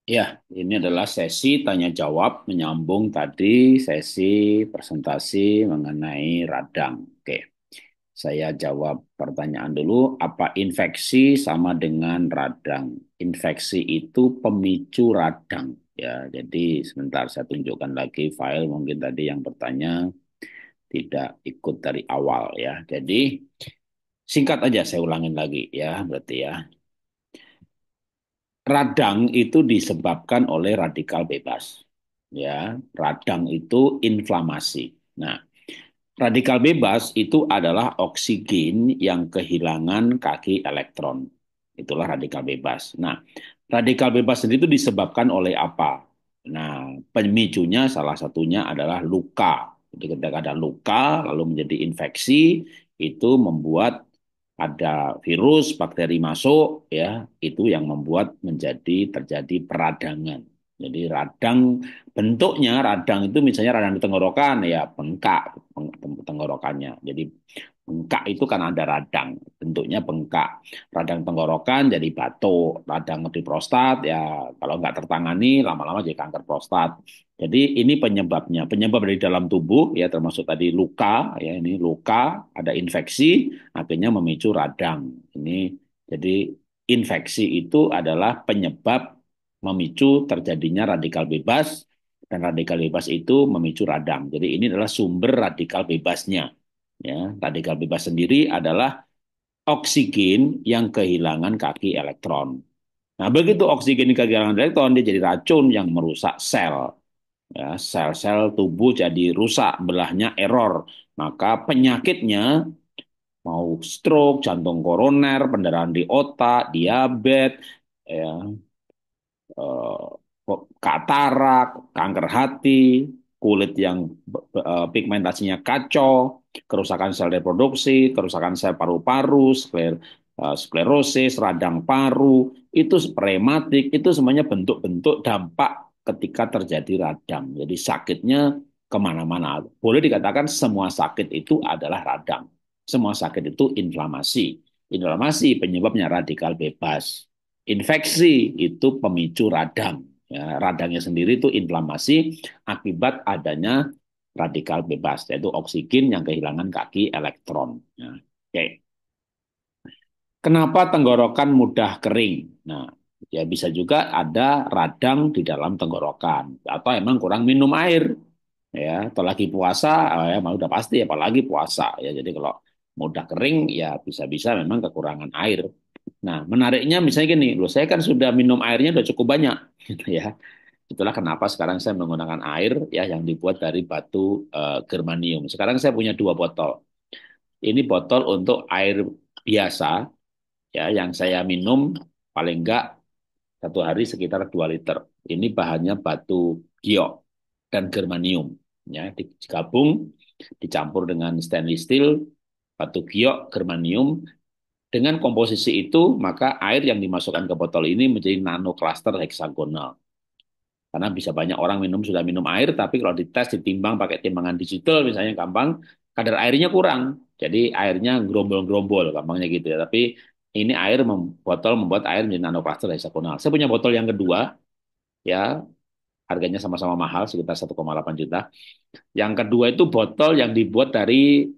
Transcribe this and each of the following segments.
Ya, ini adalah sesi tanya jawab menyambung tadi sesi presentasi mengenai radang. Oke, saya jawab pertanyaan dulu. Apa infeksi sama dengan radang? Infeksi itu pemicu radang. Ya, jadi sebentar saya tunjukkan lagi file mungkin tadi yang bertanya tidak ikut dari awal ya. Jadi singkat aja saya ulangin lagi ya, berarti ya. Radang itu disebabkan oleh radikal bebas. Ya, radang itu inflamasi. Nah, radikal bebas itu adalah oksigen yang kehilangan kaki elektron. Itulah radikal bebas. Nah, radikal bebas sendiri itu disebabkan oleh apa? Nah, pemicunya salah satunya adalah luka. Jadi ketika ada luka lalu menjadi infeksi, itu membuat ada virus, bakteri masuk, ya, itu yang membuat terjadi peradangan. Jadi bentuknya radang itu misalnya radang di tenggorokan, ya bengkak tenggorokannya. Jadi bengkak itu kan ada radang, bentuknya bengkak. Radang tenggorokan jadi batuk, radang di prostat, ya kalau nggak tertangani lama-lama jadi kanker prostat. Jadi ini penyebabnya, penyebab dari dalam tubuh ya termasuk tadi luka, ya ini luka, ada infeksi, akhirnya memicu radang. Ini jadi infeksi itu adalah penyebab memicu terjadinya radikal bebas dan radikal bebas itu memicu radang. Jadi ini adalah sumber radikal bebasnya. Ya, radikal bebas sendiri adalah oksigen yang kehilangan kaki elektron. Nah, begitu oksigen yang kehilangan elektron, dia jadi racun yang merusak sel. Ya, sel-sel tubuh jadi rusak, belahnya error. Maka penyakitnya mau stroke, jantung koroner, pendarahan di otak, diabetes, ya, katarak, kanker hati, kulit yang pigmentasinya kacau, kerusakan sel reproduksi, kerusakan sel paru-paru, sklerosis, radang paru, itu rematik, itu semuanya bentuk-bentuk dampak ketika terjadi radang. Jadi sakitnya kemana-mana. Boleh dikatakan semua sakit itu adalah radang. Semua sakit itu inflamasi. Inflamasi penyebabnya radikal bebas. Infeksi itu pemicu radang. Ya, radangnya sendiri itu inflamasi akibat adanya radikal bebas, yaitu oksigen yang kehilangan kaki elektron. Ya, oke. Kenapa tenggorokan mudah kering? Nah, ya bisa juga ada radang di dalam tenggorokan atau emang kurang minum air. Ya, atau lagi puasa, ya udah pasti apalagi puasa ya. Jadi kalau mudah kering ya bisa-bisa memang kekurangan air. Nah, menariknya misalnya gini, loh saya kan sudah minum airnya udah cukup banyak, gitu ya. Itulah kenapa sekarang saya menggunakan air ya yang dibuat dari batu germanium. Sekarang saya punya dua botol. Ini botol untuk air biasa ya yang saya minum paling enggak satu hari sekitar 2 liter. Ini bahannya batu giok dan germanium ya digabung dicampur dengan stainless steel, batu giok, germanium. Dengan komposisi itu, maka air yang dimasukkan ke botol ini menjadi nanocluster heksagonal. Karena bisa banyak orang sudah minum air, tapi kalau dites, ditimbang pakai timbangan digital, misalnya gampang, kadar airnya kurang. Jadi airnya gerombol-gerombol, gampangnya gitu ya. Tapi ini botol membuat air menjadi nanocluster heksagonal. Saya punya botol yang kedua, ya harganya sama-sama mahal, sekitar 1,8 juta. Yang kedua itu botol yang dibuat dari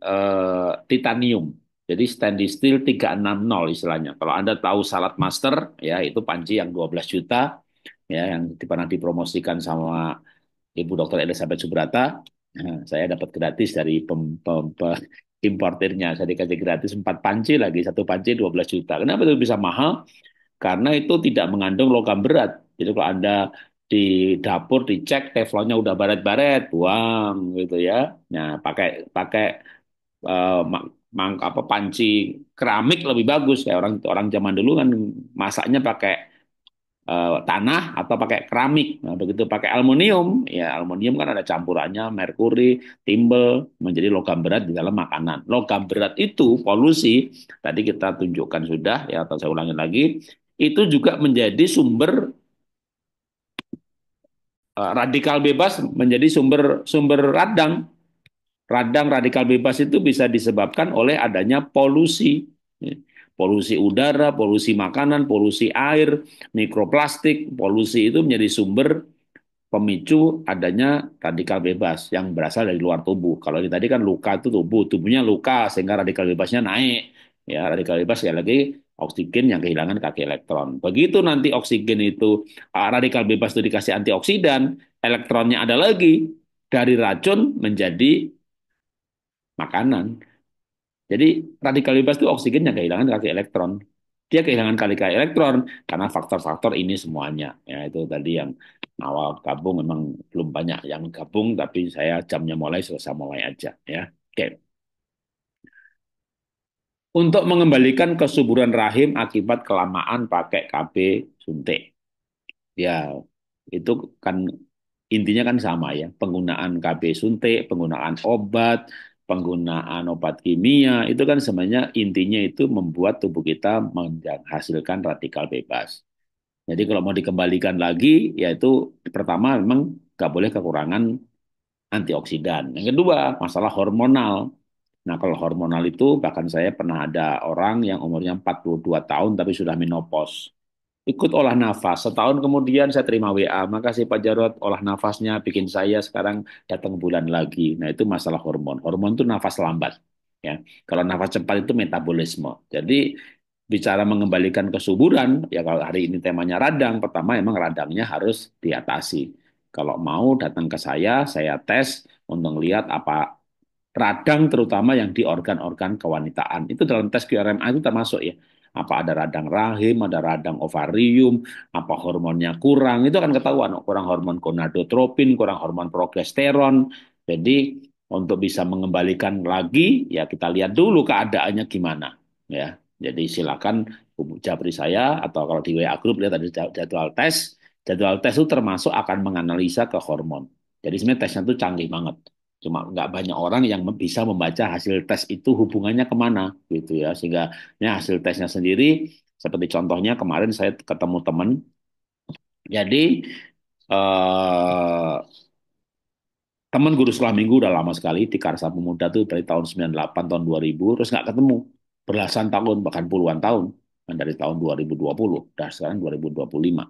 titanium. Jadi stainless steel 360 istilahnya. Kalau Anda tahu Salad Master, ya itu panci yang 12 juta, ya yang pernah dipromosikan sama Ibu Dr. Elizabeth Subrata. Nah, saya dapat gratis dari importirnya. Saya dikasih gratis 4 panci lagi, satu panci 12 juta. Kenapa itu bisa mahal? Karena itu tidak mengandung logam berat. Jadi kalau Anda di dapur dicek teflonnya udah baret-baret, buang gitu ya. Nah, pakai pakai apa panci keramik lebih bagus. Kayak orang orang zaman dulu kan masaknya pakai tanah atau pakai keramik. Nah, begitu pakai aluminium, ya aluminium kan ada campurannya merkuri, timbel menjadi logam berat di dalam makanan. Logam berat itu polusi, tadi kita tunjukkan sudah ya atau saya ulangi lagi, itu juga menjadi sumber radikal bebas menjadi sumber sumber radang. Radang radikal bebas itu bisa disebabkan oleh adanya polusi. Polusi udara, polusi makanan, polusi air, mikroplastik, polusi itu menjadi sumber pemicu adanya radikal bebas yang berasal dari luar tubuh. Kalau tadi kan luka itu tubuhnya luka sehingga radikal bebasnya naik. Ya, radikal bebas sekali lagi oksigen yang kehilangan kaki elektron. Begitu nanti oksigen itu radikal bebas itu dikasih antioksidan, elektronnya ada lagi dari racun menjadi makanan. Jadi radikal bebas itu oksigen yang kehilangan kaki elektron. Dia kehilangan kaki elektron karena faktor-faktor ini semuanya. Ya itu tadi yang awal gabung memang belum banyak yang gabung, tapi saya jamnya mulai selesai mulai aja ya. Oke. Untuk mengembalikan kesuburan rahim akibat kelamaan pakai KB suntik. Ya, itu kan intinya kan sama ya, penggunaan KB suntik, penggunaan obat, penggunaan obat kimia, itu kan sebenarnya intinya itu membuat tubuh kita menghasilkan radikal bebas. Jadi kalau mau dikembalikan lagi, yaitu pertama memang nggak boleh kekurangan antioksidan. Yang kedua, masalah hormonal. Nah, kalau hormonal itu bahkan saya pernah ada orang yang umurnya 42 tahun tapi sudah menopause. Ikut olah nafas. Setahun kemudian saya terima WA. Makasih Pak Jarot, olah nafasnya bikin saya sekarang datang bulan lagi. Nah itu masalah hormon. Hormon itu nafas lambat. Ya, kalau nafas cepat itu metabolisme. Jadi bicara mengembalikan kesuburan, ya kalau hari ini temanya radang, pertama emang radangnya harus diatasi. Kalau mau datang ke saya tes untuk lihat apa radang terutama yang di organ-organ kewanitaan. Itu dalam tes QRMA itu termasuk ya. Apa ada radang rahim, ada radang ovarium, apa hormonnya kurang, itu akan ketahuan. Kurang hormon gonadotropin, kurang hormon progesteron. Jadi untuk bisa mengembalikan lagi, ya kita lihat dulu keadaannya gimana. Ya, jadi silakan hubungi Japri saya atau kalau di WA Group lihat ada jadwal tes. Jadwal tes itu termasuk akan menganalisa ke hormon. Jadi sebenarnya tesnya itu canggih banget. Cuma nggak banyak orang yang bisa membaca hasil tes itu hubungannya kemana gitu ya. Sehingga ya, hasil tesnya sendiri seperti contohnya kemarin saya ketemu teman. Jadi eh, teman guru sekolah minggu udah lama sekali di Karsa Pemuda tuh dari tahun 98 tahun 2000 terus nggak ketemu belasan tahun bahkan puluhan tahun. Dan dari tahun 2020 dan sekarang 2025.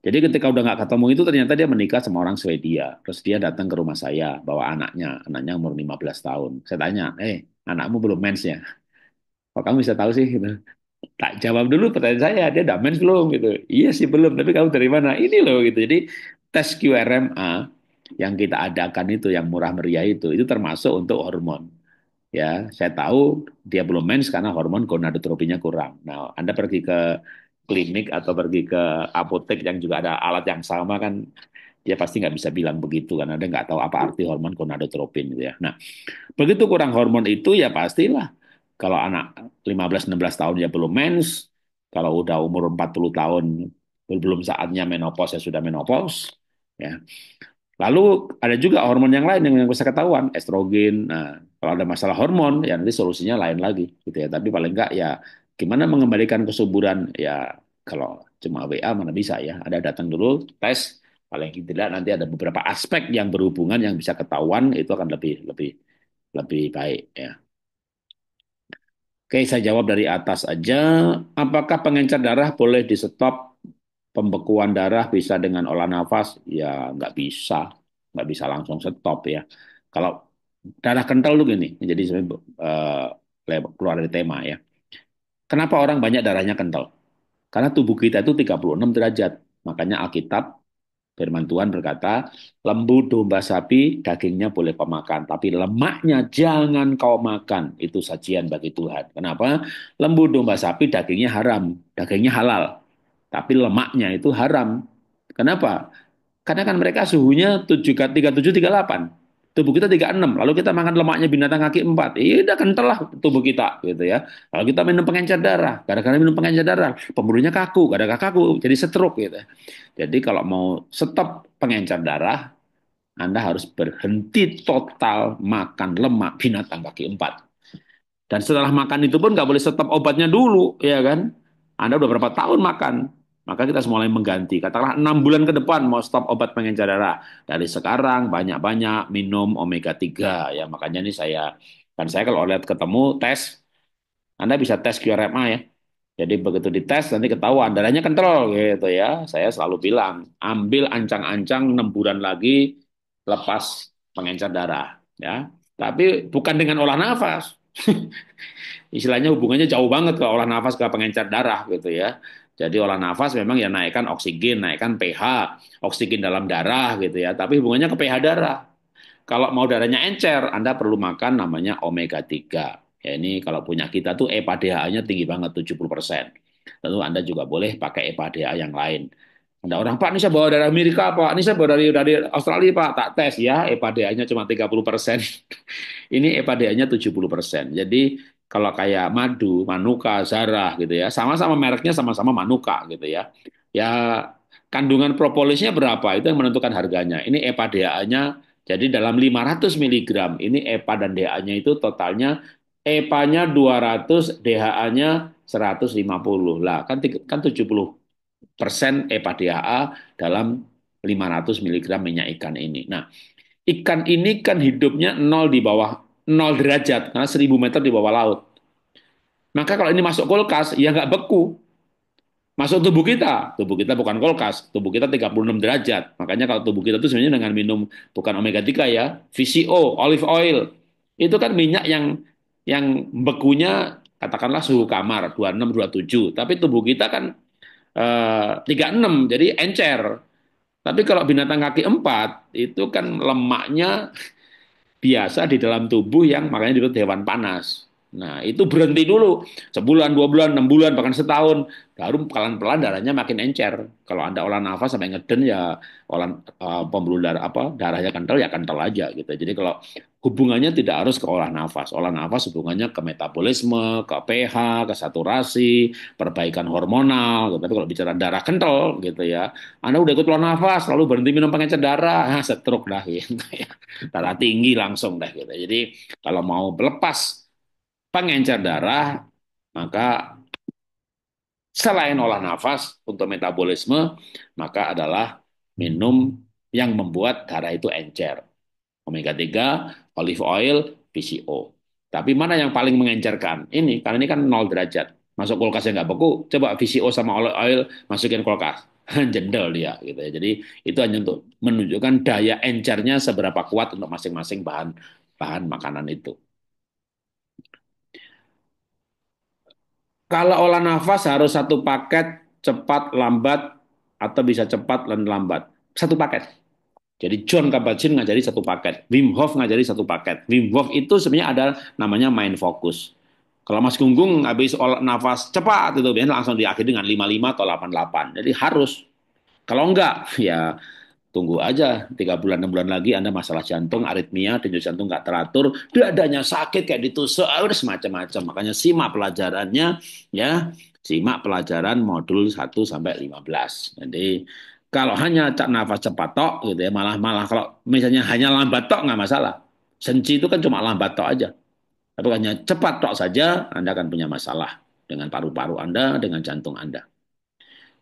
Jadi ketika udah nggak ketemu itu ternyata dia menikah sama orang Swedia. Terus dia datang ke rumah saya bawa anaknya umur 15 tahun. Saya tanya, anakmu belum mens ya? Kok kamu bisa tahu sih? Gitu. Tak jawab dulu pertanyaan saya, dia udah mens belum? Gitu. Iya sih belum, tapi kamu dari mana? Ini loh gitu. Jadi tes QRMA yang kita adakan itu, yang murah meriah itu termasuk untuk hormon. Ya, saya tahu dia belum mens karena hormon gonadotropinya kurang. Nah, Anda pergi ke klinik atau pergi ke apotek yang juga ada alat yang sama kan dia pasti nggak bisa bilang begitu karena dia nggak tahu apa arti hormon gonadotropin gitu ya. Nah, begitu kurang hormon itu ya pastilah kalau anak 15-16 tahun ya belum mens, kalau udah umur 40 tahun belum saatnya menopause ya sudah menopause ya. Lalu ada juga hormon yang lain yang bisa ketahuan, estrogen. Nah, kalau ada masalah hormon ya nanti solusinya lain lagi gitu ya. Tapi paling enggak ya gimana mengembalikan kesuburan ya kalau cuma WA mana bisa ya. Ada datang dulu tes paling tidak nanti ada beberapa aspek yang berhubungan yang bisa ketahuan itu akan lebih lebih lebih baik ya. Oke, saya jawab dari atas aja. Apakah pengencer darah boleh di stop pembekuan darah bisa dengan olah nafas? Ya, nggak bisa langsung stop ya. Kalau darah kental tuh gini, jadi sebenarnya keluar dari tema ya. Kenapa orang banyak darahnya kental? Karena tubuh kita itu 36 derajat. Makanya Alkitab Firman Tuhan berkata, lembu domba sapi dagingnya boleh kau makan, tapi lemaknya jangan kau makan. Itu sajian bagi Tuhan. Kenapa? Lembu domba sapi dagingnya haram, dagingnya halal, tapi lemaknya itu haram. Kenapa? Karena kan mereka suhunya 37, 38. Tubuh kita 36. Lalu kita makan lemaknya binatang kaki 4. Iya udah kental lah tubuh kita gitu ya. Kalau kita minum pengencer darah, gara-gara minum pengencer darah, pembunuhnya kaku, gara-gara kaku jadi stroke gitu. Jadi kalau mau stop pengencer darah, Anda harus berhenti total makan lemak binatang kaki 4. Dan setelah makan itu pun nggak boleh stop obatnya dulu, ya kan? Anda udah berapa tahun makan, maka kita mulai mengganti. Katakanlah 6 bulan ke depan mau stop obat pengencer darah. Dari sekarang banyak-banyak minum omega 3. Ya makanya ini saya, kan saya kalau lihat ketemu tes, Anda bisa tes QRMA ya. Jadi begitu dites nanti ketahuan darahnya kental gitu ya. Saya selalu bilang, ambil ancang-ancang 6 bulan lagi lepas pengencer darah ya. Tapi bukan dengan olah nafas. Istilahnya hubungannya jauh banget ke olah nafas ke pengencer darah gitu ya. Jadi olah nafas memang ya naikkan oksigen, naikkan pH, oksigen dalam darah gitu ya. Tapi hubungannya ke pH darah. Kalau mau darahnya encer, Anda perlu makan namanya omega 3. Ya ini kalau punya kita tuh EPA DHA-nya tinggi banget 70%. Tentu Anda juga boleh pakai EPA DHA yang lain. Ada orang, Pak, ini saya bawa dari Amerika, Pak. Ini saya bawa dari Australia, Pak. Tak tes ya, EPA DHA-nya cuma 30%. Ini EPA DHA-nya 70%. Jadi kalau kayak madu, Manuka, Zara gitu ya, sama-sama mereknya sama-sama Manuka gitu ya. Ya kandungan propolisnya berapa itu yang menentukan harganya. Ini EPA DHA-nya jadi dalam 500 miligram ini EPA dan DHA-nya itu totalnya EPA-nya 200, DHA-nya 150. Lah kan 70% EPA DHA dalam 500 miligram minyak ikan ini. Nah, ikan ini kan hidupnya nol di bawah 0 derajat karena 1.000 meter di bawah laut. Maka kalau ini masuk kulkas, ya nggak beku. Masuk tubuh kita bukan kulkas, tubuh kita 36 derajat. Makanya kalau tubuh kita itu sebenarnya dengan minum bukan omega 3 ya, VCO, olive oil. Itu kan minyak yang bekunya katakanlah suhu kamar 26 27, tapi tubuh kita kan 36 jadi encer. Tapi kalau binatang kaki empat itu kan lemaknya biasa di dalam tubuh yang makanya disebut hewan panas. Nah, itu berhenti dulu. Sebulan, 2 bulan, 6 bulan, bahkan setahun. Baru pelan-pelan darahnya makin encer. Kalau Anda olah nafas sampai ngeden ya pembuluh darah apa darahnya kental ya kental aja gitu. Jadi kalau hubungannya tidak harus ke olah nafas. Olah nafas hubungannya ke metabolisme, ke pH, ke saturasi, perbaikan hormonal. Gitu. Tapi kalau bicara darah kental gitu ya, Anda udah ikut olah nafas, lalu berhenti minum pengencer darah, stroke dah gitu ya, darah tinggi langsung deh gitu. Jadi kalau mau lepas pengencer darah, maka selain olah nafas untuk metabolisme, maka adalah minum yang membuat darah itu encer. Omega 3, olive oil, PCO. Tapi mana yang paling mengencerkan? Ini, karena ini kan 0 derajat. Masuk kulkasnya nggak beku, coba VCO sama olive oil masukin kulkas. Jendel dia gitu ya. Jadi itu hanya untuk menunjukkan daya encernya seberapa kuat untuk masing-masing bahan bahan makanan itu. Kalau olah nafas harus satu paket cepat lambat atau bisa cepat dan lambat. Satu paket. Jadi John Kabat-Zinn ngajari satu paket, Wim Hof ngajari satu paket. Wim Hof itu sebenarnya ada namanya mind focus. Kalau Mas Gunggung habis olah nafas cepat itu biasanya langsung diakhiri dengan 55 atau 88. Jadi harus. Kalau enggak, ya tunggu aja 3 bulan 6 bulan lagi Anda masalah jantung, aritmia, denyut jantung nggak teratur, dadanya sakit kayak ditusuk, udah semacam-macam. Makanya simak pelajarannya ya, simak pelajaran modul 1 sampai 15. Jadi kalau hanya nafas cepat tok gitu ya, malah malah kalau misalnya hanya lambat tok nggak masalah. Senci itu kan cuma lambat tok aja. Tapi hanya cepat tok saja Anda akan punya masalah dengan paru-paru Anda, dengan jantung Anda.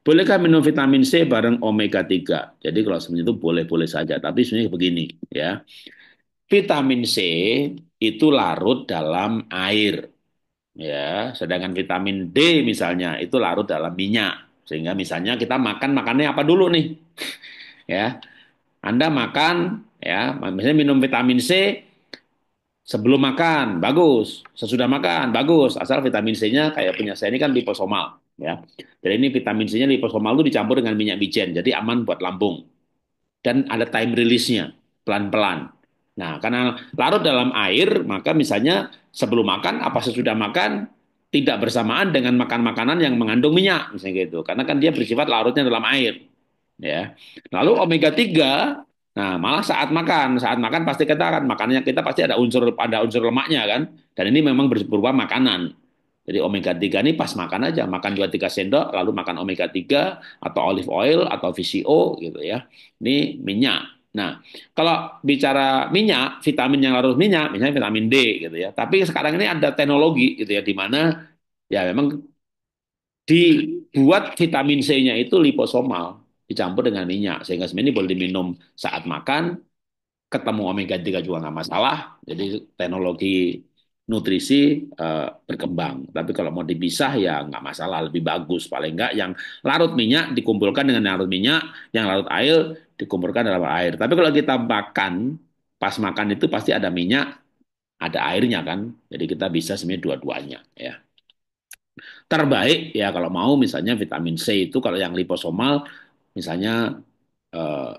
Bolehkah minum vitamin C bareng omega 3? Jadi kalau sebenarnya itu boleh-boleh saja, tapi sebenarnya begini ya. Vitamin C itu larut dalam air ya, sedangkan vitamin D misalnya itu larut dalam minyak. Sehingga misalnya kita makannya apa dulu nih? Ya, Anda makan ya, misalnya minum vitamin C sebelum makan, bagus. Sesudah makan, bagus. Asal vitamin C-nya kayak punya saya ini kan liposomal. Ya. Jadi ini vitamin C-nya liposomal itu dicampur dengan minyak wijen. Jadi aman buat lambung. Dan ada time release-nya, pelan-pelan. Nah, karena larut dalam air, maka misalnya sebelum makan, apa sesudah makan, tidak bersamaan dengan makan makanan yang mengandung minyak, misalnya gitu. Karena kan dia bersifat larutnya dalam air. Ya. Lalu omega 3. Nah, malah saat makan pasti kita akan makannya kita pasti ada unsur lemaknya kan. Dan ini memang berupa makanan. Jadi omega 3 ini pas makan aja, makan 2-3 sendok lalu makan omega 3 atau olive oil atau VCO gitu ya. Ini minyak. Nah, kalau bicara minyak, vitamin yang larut minyak, misalnya vitamin D gitu ya. Tapi sekarang ini ada teknologi gitu ya di mana ya memang dibuat vitamin C-nya itu liposomal dicampur dengan minyak sehingga sebenarnya ini boleh diminum saat makan, ketemu omega 3 juga nggak masalah. Jadi teknologi nutrisi berkembang. Tapi kalau mau dipisah ya nggak masalah, lebih bagus. Paling nggak yang larut minyak dikumpulkan dengan yang larut minyak, yang larut air dikumpulkan dalam air. Tapi kalau kita makan, pas makan itu pasti ada minyak, ada airnya kan. Jadi kita bisa sebenarnya dua-duanya ya. Terbaik ya kalau mau misalnya vitamin C itu kalau yang liposomal misalnya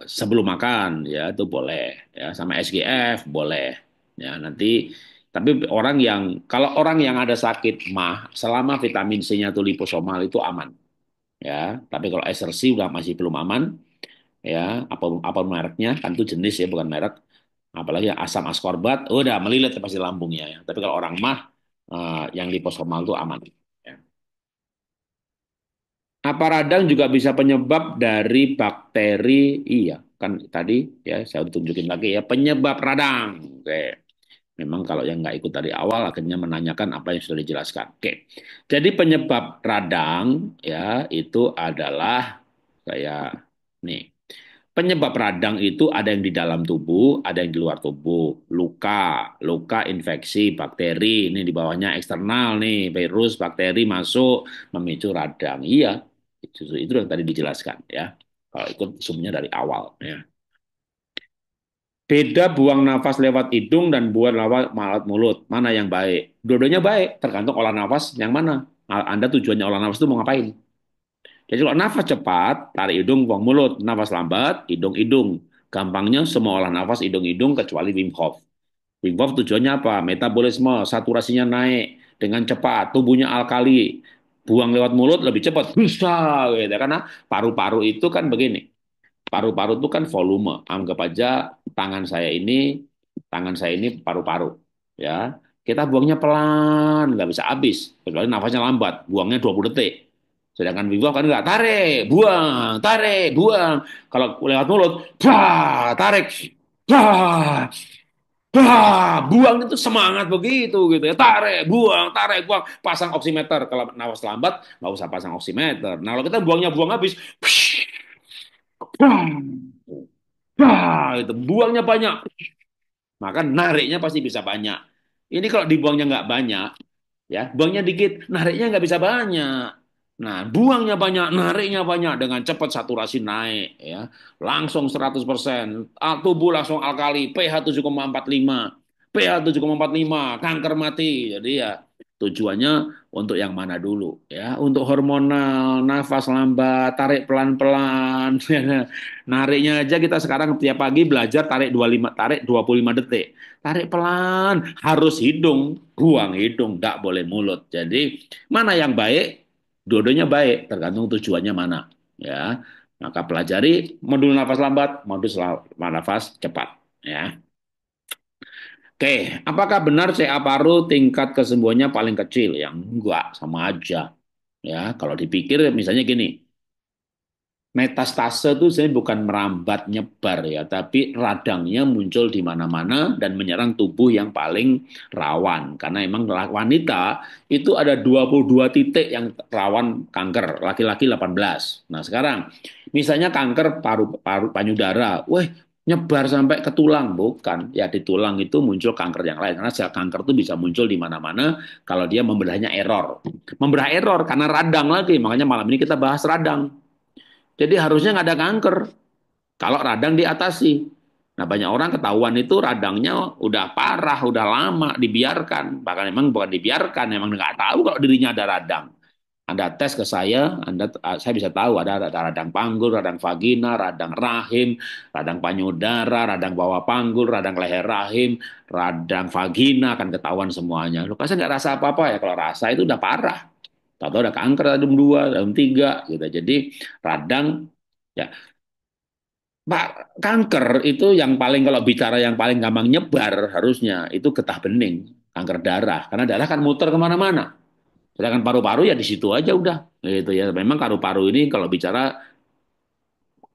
sebelum makan ya itu boleh ya sama SGF boleh ya nanti tapi orang yang kalau orang yang ada sakit mah selama vitamin C-nya itu liposomal itu aman ya tapi kalau SRC udah masih belum aman ya apa mereknya kan itu jenis ya bukan merek apalagi yang asam askorbat udah melilit pasti lambungnya ya tapi kalau orang mah yang liposomal itu aman ya. Apa radang juga bisa penyebab dari bakteri? Iya, kan tadi ya saya udah tunjukin lagi ya penyebab radang. Oke. Memang kalau yang nggak ikut dari awal akhirnya menanyakan apa yang sudah dijelaskan. Oke. Jadi penyebab radang ya itu adalah kayak nih. Penyebab radang itu ada yang di dalam tubuh, ada yang di luar tubuh. Luka, luka infeksi, bakteri. Ini di bawahnya eksternal nih, virus, bakteri masuk memicu radang. Iya, itu yang tadi dijelaskan ya. Kalau ikut sumbernya dari awal ya. Beda buang nafas lewat hidung dan buang lewat mulut. Mana yang baik? Dua-duanya baik, tergantung olah nafas yang mana. Anda tujuannya olah nafas itu mau ngapain? Jadi kalau nafas cepat, tarik hidung, buang mulut. Nafas lambat, hidung-hidung. Gampangnya semua olah nafas hidung-hidung kecuali Wim Hof. Wim Hof tujuannya apa? Metabolisme, saturasinya naik dengan cepat, tubuhnya alkali. Buang lewat mulut lebih cepat. Bisa, gitu. Karena paru-paru itu kan begini. Paru-paru itu kan volume. Anggap aja tangan saya ini paru-paru. Ya, kita buangnya pelan, nggak bisa habis. Kecuali nafasnya lambat, buangnya 20 detik. Sedangkan Wim Hof kan nggak tarik, buang. Kalau lewat mulut, bah, tarik, bah, bah, buang itu semangat begitu gitu ya. Tarik, buang. Pasang oximeter. Kalau nafas lambat, nggak usah pasang oximeter. Nah kalau kita buangnya buang habis, bah, bah, itu buangnya banyak. Maka nariknya pasti bisa banyak. Ini kalau dibuangnya nggak banyak, ya buangnya dikit, nariknya nggak bisa banyak. Nah, buangnya banyak, nariknya banyak dengan cepat saturasi naik, ya langsung 100%. Tubuh langsung alkali, pH 7,45, pH 7,45, kanker mati. Jadi ya tujuannya untuk yang mana dulu, ya untuk hormonal, nafas lambat, tarik pelan-pelan. Nariknya aja kita sekarang tiap pagi belajar tarik 25, tarik 25 detik. Tarik pelan, harus hidung, buang hidung, nggak boleh mulut. Jadi mana yang baik? Dua-duanya baik, tergantung tujuannya mana. Ya, maka pelajari modul nafas lambat, modul nafas cepat. Ya, oke. Apakah benar CA paru tingkat kesembuhannya paling kecil? Yang enggak, sama aja. Ya, kalau dipikir misalnya gini, metastase itu sebenarnya bukan merambat nyebar ya, tapi radangnya muncul di mana-mana dan menyerang tubuh yang paling rawan. Karena emang wanita itu ada 22 titik yang rawan kanker, laki-laki 18. Nah, sekarang misalnya kanker paru payudara, wah nyebar sampai ke tulang, bukan. Ya di tulang itu muncul kanker yang lain karena sel kanker itu bisa muncul di mana-mana kalau dia membelahnya error. Membelah error karena radang lagi, makanya malam ini kita bahas radang. Jadi harusnya nggak ada kanker kalau radang diatasi. Nah banyak orang ketahuan itu radangnya udah parah, udah lama dibiarkan. Bahkan memang bukan dibiarkan, memang nggak tahu kalau dirinya ada radang. Anda tes ke saya bisa tahu ada radang panggul, radang vagina, radang rahim, radang payudara, radang bawah panggul, radang leher rahim, radang vagina akan ketahuan semuanya. Lu saya nggak rasa apa-apa ya kalau rasa itu udah parah. Tahu-tahu ada kanker dalam 2, dalam 3 gitu. Jadi radang ya Pak, kanker itu yang paling kalau bicara yang paling gampang nyebar harusnya itu getah bening, kanker darah. Karena darah kan muter kemana-mana. Sedangkan paru-paru ya di situ aja udah. Gitu ya. Memang paru-paru ini kalau bicara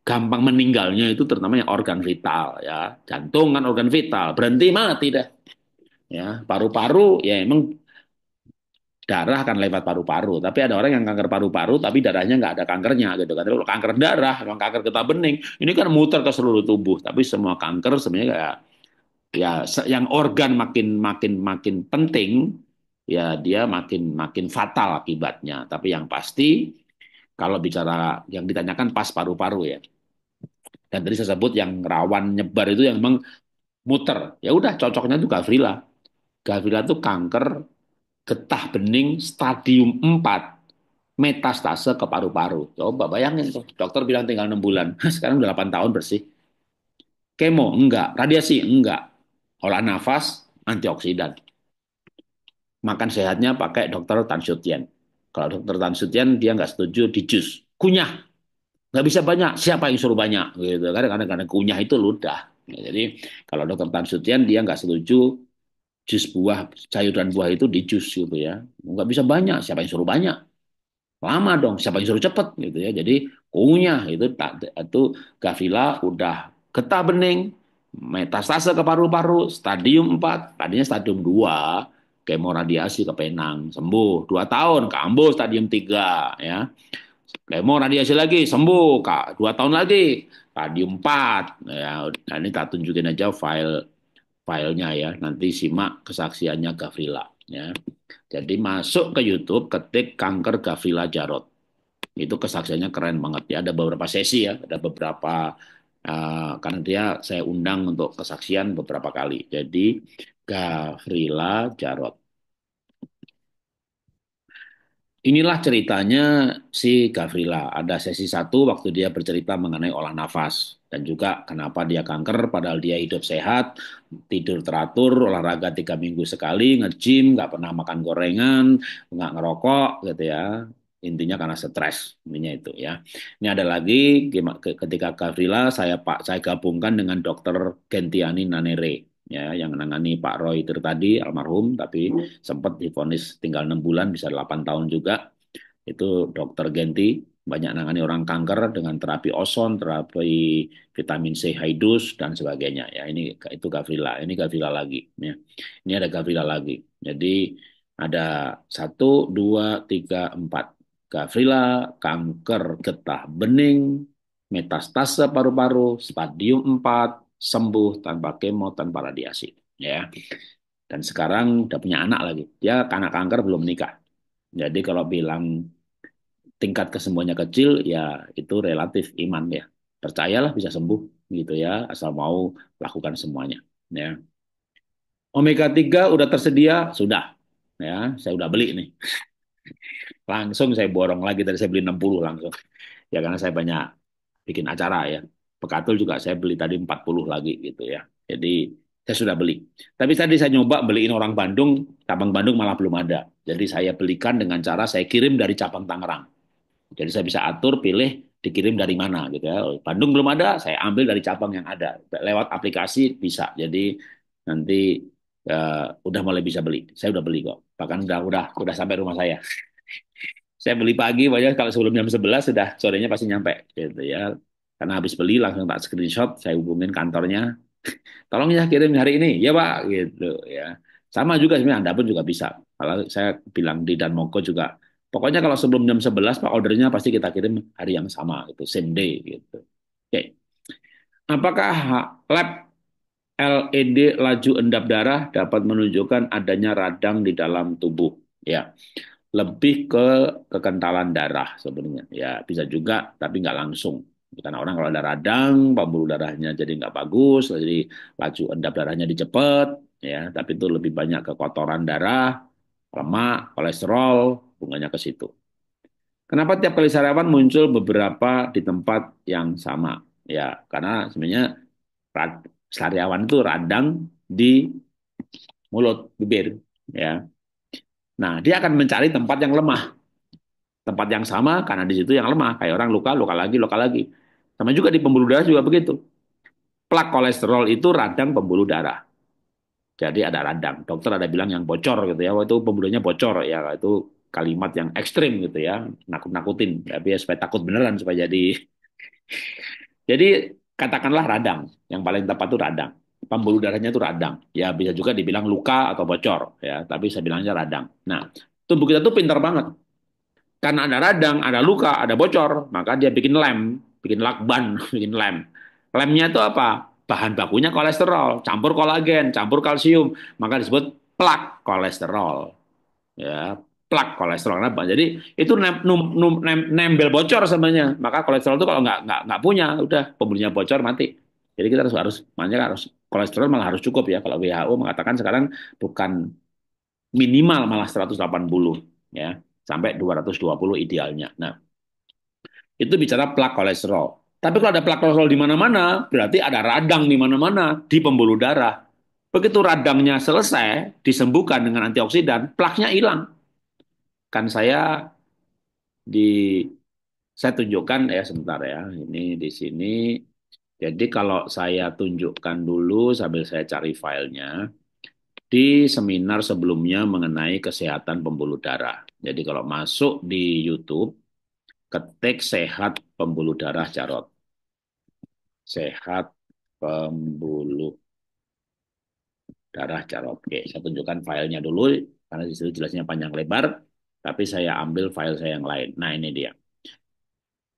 gampang meninggalnya itu terutama yang organ vital ya. Jantung kan organ vital, berhenti mati dah. Ya, paru-paru ya emang darah akan lewat paru-paru. Tapi ada orang yang kanker paru-paru tapi darahnya nggak ada kankernya gitu kan. Kalau kanker darah, emang kanker getah bening, ini kan muter ke seluruh tubuh. Tapi semua kanker sebenarnya kayak Ya, yang organ makin makin makin penting, ya dia makin makin fatal akibatnya. Tapi yang pasti kalau bicara yang ditanyakan pas paru-paru ya. Dan tadi saya sebut yang rawan nyebar itu yang memang muter. Ya udah cocoknya itu Gavrila. Gavrila itu kanker getah bening stadium 4 metastase ke paru-paru. Coba bayangin tuh, dokter bilang tinggal 6 bulan. Sekarang udah 8 tahun bersih. Kemo enggak, radiasi enggak. Olah nafas antioksidan. Makan sehatnya pakai dokter Tan Sutien. Kalau dokter Tan Sutien dia nggak setuju di jus. Kunyah, nggak bisa banyak. Siapa yang suruh banyak? Gitu. Karena kunyah itu ludah. Ya, jadi kalau dokter Tan Sutien dia nggak setuju jus buah, sayur dan buah itu di jus gitu ya. Nggak bisa banyak. Siapa yang suruh banyak? Lama dong. Siapa yang suruh cepet gitu ya. Jadi kunyah itu Gavila udah getah bening, metastase ke paru-paru, stadium 4, tadinya stadium 2, kemoradiasi ke penang, sembuh. 2 tahun, kambuh stadium 3, ya. Kemoradiasi lagi, sembuh, Kak. 2 tahun lagi, stadium 4. Ya, nah ini tak tunjukin aja filenya ya. Nanti simak kesaksiannya Gavrila, ya. Jadi masuk ke YouTube, ketik kanker Gavrila Jarot. Itu kesaksiannya keren banget ya. Ada beberapa sesi ya, ada beberapa karena dia saya undang untuk kesaksian beberapa kali. Jadi Gavrila Jarot. Inilah ceritanya si Gavrila. Ada sesi satu waktu dia bercerita mengenai olah nafas dan juga kenapa dia kanker padahal dia hidup sehat, tidur teratur, olahraga 3 minggu sekali, nge-gym, nggak pernah makan gorengan, nggak ngerokok gitu ya. Intinya karena stres, intinya itu ya. Ini ada lagi ketika Gavrila saya gabungkan dengan Dokter Gentiani Nanere ya yang menangani Pak Roy Tirtadi almarhum tapi sempat divonis tinggal 6 bulan bisa 8 tahun juga itu dokter Genti banyak nangani orang kanker dengan terapi ozon, terapi vitamin C high dose dan sebagainya ya ini itu Gavrila ini Gavrila lagi ya ini ada Gavrila lagi jadi ada 1, 2, 3, 4 Gavrila kanker getah bening metastase paru-paru stadium 4 sembuh tanpa kemo tanpa radiasi ya dan sekarang udah punya anak lagi. Dia anak kanker belum nikah. Jadi kalau bilang tingkat kesembuhannya kecil, ya itu relatif iman ya. Percayalah bisa sembuh gitu ya, asal mau lakukan semuanya. Ya. Omega 3 udah tersedia, sudah. Ya, saya udah beli nih. Langsung saya borong lagi dari saya beli 60 langsung. Ya karena saya banyak bikin acara ya. Pekatul juga saya beli tadi 40 lagi gitu ya. Jadi saya sudah beli. Tapi tadi saya nyoba beliin orang Bandung, cabang Bandung malah belum ada. Jadi saya belikan dengan cara saya kirim dari cabang Tangerang. Jadi saya bisa atur, pilih dikirim dari mana gitu ya. Bandung belum ada, saya ambil dari cabang yang ada. Lewat aplikasi bisa. Jadi nanti udah mulai bisa beli. Saya udah beli kok. Bahkan udah sampai rumah saya. Saya beli pagi, pokoknya kalau sebelum jam 11 sudah sorenya pasti nyampe gitu ya. Karena habis beli langsung tak screenshot, saya hubungin kantornya, tolong ya kirim hari ini, ya Pak gitu ya. Sama juga sebenarnya Anda pun juga bisa. Kalau saya bilang di Danmoko juga, pokoknya kalau sebelum jam 11 Pak ordernya pasti kita kirim hari yang sama gitu, same day gitu. Oke. Apakah lab LED laju endap darah dapat menunjukkan adanya radang di dalam tubuh? Ya, lebih ke kekentalan darah sebenarnya. Ya, bisa juga, tapi nggak langsung. Karena orang kalau ada radang, pembuluh darahnya jadi nggak bagus, jadi laju endap darahnya dicepet, ya. Tapi itu lebih banyak ke kotoran darah, lemak, kolesterol, hubungannya ke situ. Kenapa tiap kali sarapan muncul beberapa di tempat yang sama? Ya, karena sebenarnya sariawan itu radang di mulut, bibir, ya. Nah, dia akan mencari tempat yang lemah. Tempat yang sama karena di situ yang lemah. Kayak orang luka, luka lagi, luka lagi. Sama juga di pembuluh darah juga begitu. Plak kolesterol itu radang pembuluh darah. Jadi ada radang. Dokter ada bilang yang bocor gitu ya. Wah, itu pembuluhnya bocor ya. Itu kalimat yang ekstrim gitu ya. Nakut-nakutin. Tapi ya supaya takut beneran supaya jadi katakanlah radang. Yang paling tepat itu radang. Pembuluh darahnya itu radang. Ya bisa juga dibilang luka atau bocor ya. Tapi saya bilangnya radang. Nah, tubuh kita tuh pintar banget. Karena ada radang, ada luka, ada bocor, maka dia bikin lem, bikin lakban, bikin lem. Lemnya itu apa? bahan bakunya kolesterol, campur kolagen, campur kalsium, maka disebut plak kolesterol. Ya, plak kolesterol. Kenapa? Jadi itu nembel bocor sebenarnya. Maka kolesterol itu kalau nggak punya, udah pembuluhnya bocor mati. Jadi kita harus makanya harus kolesterol malah harus cukup ya. Kalau WHO mengatakan sekarang bukan minimal malah 180 ya, sampai 220 idealnya. Nah, itu bicara plak kolesterol. Tapi kalau ada plak kolesterol di mana-mana, berarti ada radang di mana-mana di pembuluh darah. Begitu radangnya selesai, disembuhkan dengan antioksidan, plaknya hilang. Kan di saya tunjukkan ya sebentar ya. Ini di sini. Jadi kalau saya tunjukkan dulu sambil saya cari filenya di seminar sebelumnya mengenai kesehatan pembuluh darah. Jadi kalau masuk di YouTube, ketik sehat pembuluh darah Jarot. Sehat pembuluh darah Jarot. Oke, saya tunjukkan filenya dulu karena di situ jelasnya panjang lebar, tapi saya ambil file saya yang lain. Nah, ini dia.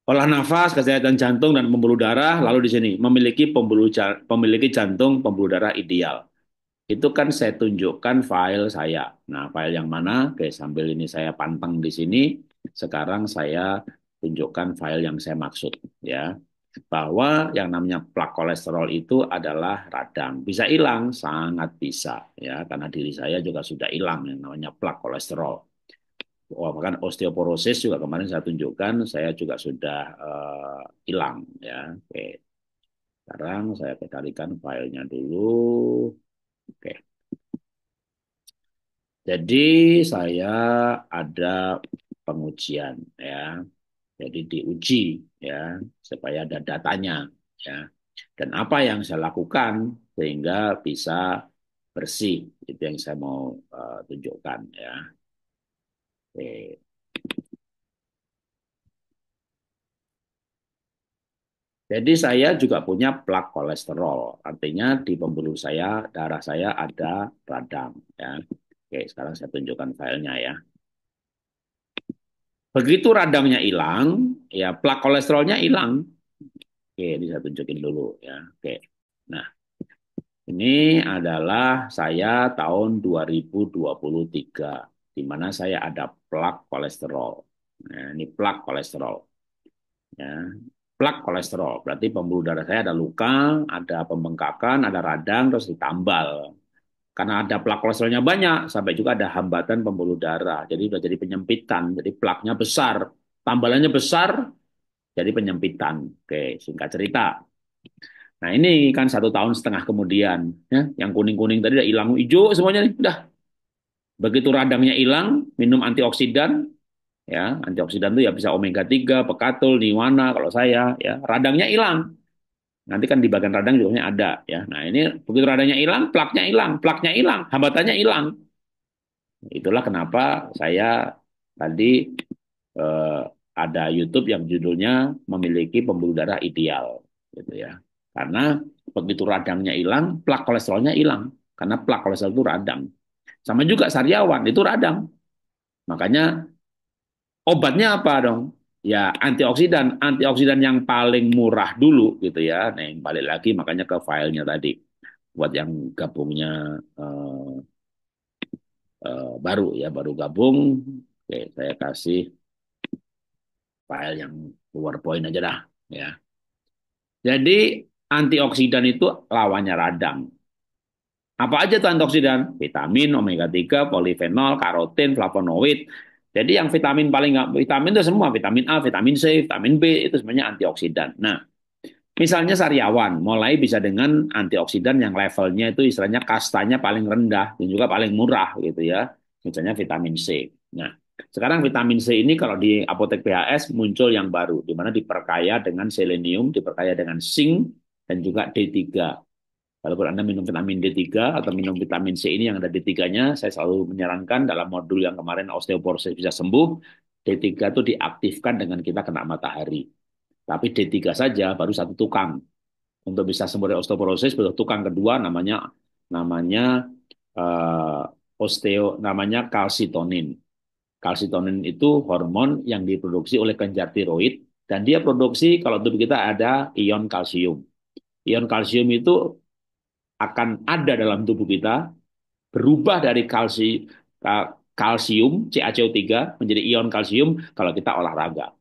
Olah nafas, kesehatan jantung dan pembuluh darah, lalu di sini memiliki jantung pembuluh darah ideal. Itu kan saya tunjukkan file saya. Nah, file yang mana? Oke, sambil ini saya panteng di sini. Sekarang saya tunjukkan file yang saya maksud, ya. Bahwa yang namanya plak kolesterol itu adalah radang. Bisa hilang, sangat bisa, ya. Karena diri saya juga sudah hilang yang namanya plak kolesterol. Oh, bahkan osteoporosis juga kemarin saya tunjukkan, saya juga sudah hilang, ya. Oke, sekarang saya kembalikan filenya dulu. Oke. Jadi saya ada pengujian ya. Jadi diuji ya supaya ada datanya ya. Dan apa yang saya lakukan sehingga bisa bersih itu yang saya mau tunjukkan ya. Oke. Jadi saya juga punya plak kolesterol. Artinya di pembuluh saya, darah saya ada radang ya. Oke, sekarang saya tunjukkan filenya ya. Begitu radangnya hilang, ya plak kolesterolnya hilang. Oke, ini saya tunjukin dulu ya. Oke. Nah, ini adalah saya tahun 2023, di mana saya ada plak kolesterol. Nah, ini plak kolesterol. Ya. Plak kolesterol, berarti pembuluh darah saya ada luka, ada pembengkakan, ada radang, terus ditambal. Karena ada plak kolesterolnya banyak, sampai juga ada hambatan pembuluh darah. Jadi sudah jadi penyempitan, jadi plaknya besar, tambalannya besar, jadi penyempitan. Oke, singkat cerita. Nah ini kan 1,5 tahun kemudian, ya, yang kuning-kuning tadi udah hilang, hijau semuanya nih, udah. Begitu radangnya hilang, minum antioksidan, ya, antioksidan itu ya bisa omega 3, pekatul, niwana kalau saya, ya, radangnya hilang. Nanti kan di bagian radang juga ada, ya. Nah ini begitu radangnya hilang, plaknya hilang, hambatannya hilang. Itulah kenapa saya tadi eh, ada YouTube yang judulnya memiliki pembuluh darah ideal, gitu ya. Karena begitu radangnya hilang, plak kolesterolnya hilang. Karena plak kolesterol itu radang. Sama juga sariawan itu radang. Makanya obatnya apa dong? Ya antioksidan, antioksidan yang paling murah dulu gitu ya. Nah, yang balik lagi makanya ke filenya tadi. Buat yang gabungnya baru ya, baru gabung. Oke, saya kasih file yang PowerPoint aja dah ya. Jadi antioksidan itu lawannya radang. Apa aja tuh antioksidan? Vitamin, omega 3, polifenol, karotin, flavonoid. Jadi yang vitamin paling nggak, vitamin itu semua, vitamin A, vitamin C, vitamin B, itu sebenarnya antioksidan. Nah, misalnya sariawan, mulai bisa dengan antioksidan yang levelnya itu istilahnya kastanya paling rendah dan juga paling murah gitu ya. Misalnya vitamin C. Nah, sekarang vitamin C ini kalau di apotek BHS muncul yang baru, di mana diperkaya dengan selenium, diperkaya dengan zinc, dan juga D3. Kalau Anda minum vitamin D3 atau minum vitamin C ini yang ada D3-nya, saya selalu menyarankan dalam modul yang kemarin osteoporosis bisa sembuh, D3 itu diaktifkan dengan kita kena matahari. Tapi D3 saja baru satu tukang. Untuk bisa sembuh dari osteoporosis, butuh tukang kedua namanya namanya eh, namanya kalsitonin. Kalsitonin itu hormon yang diproduksi oleh kelenjar tiroid dan dia produksi kalau tubuh kita ada ion kalsium. Ion kalsium itu akan ada dalam tubuh kita, berubah dari kalsium CaCO3 menjadi ion kalsium kalau kita olahraga.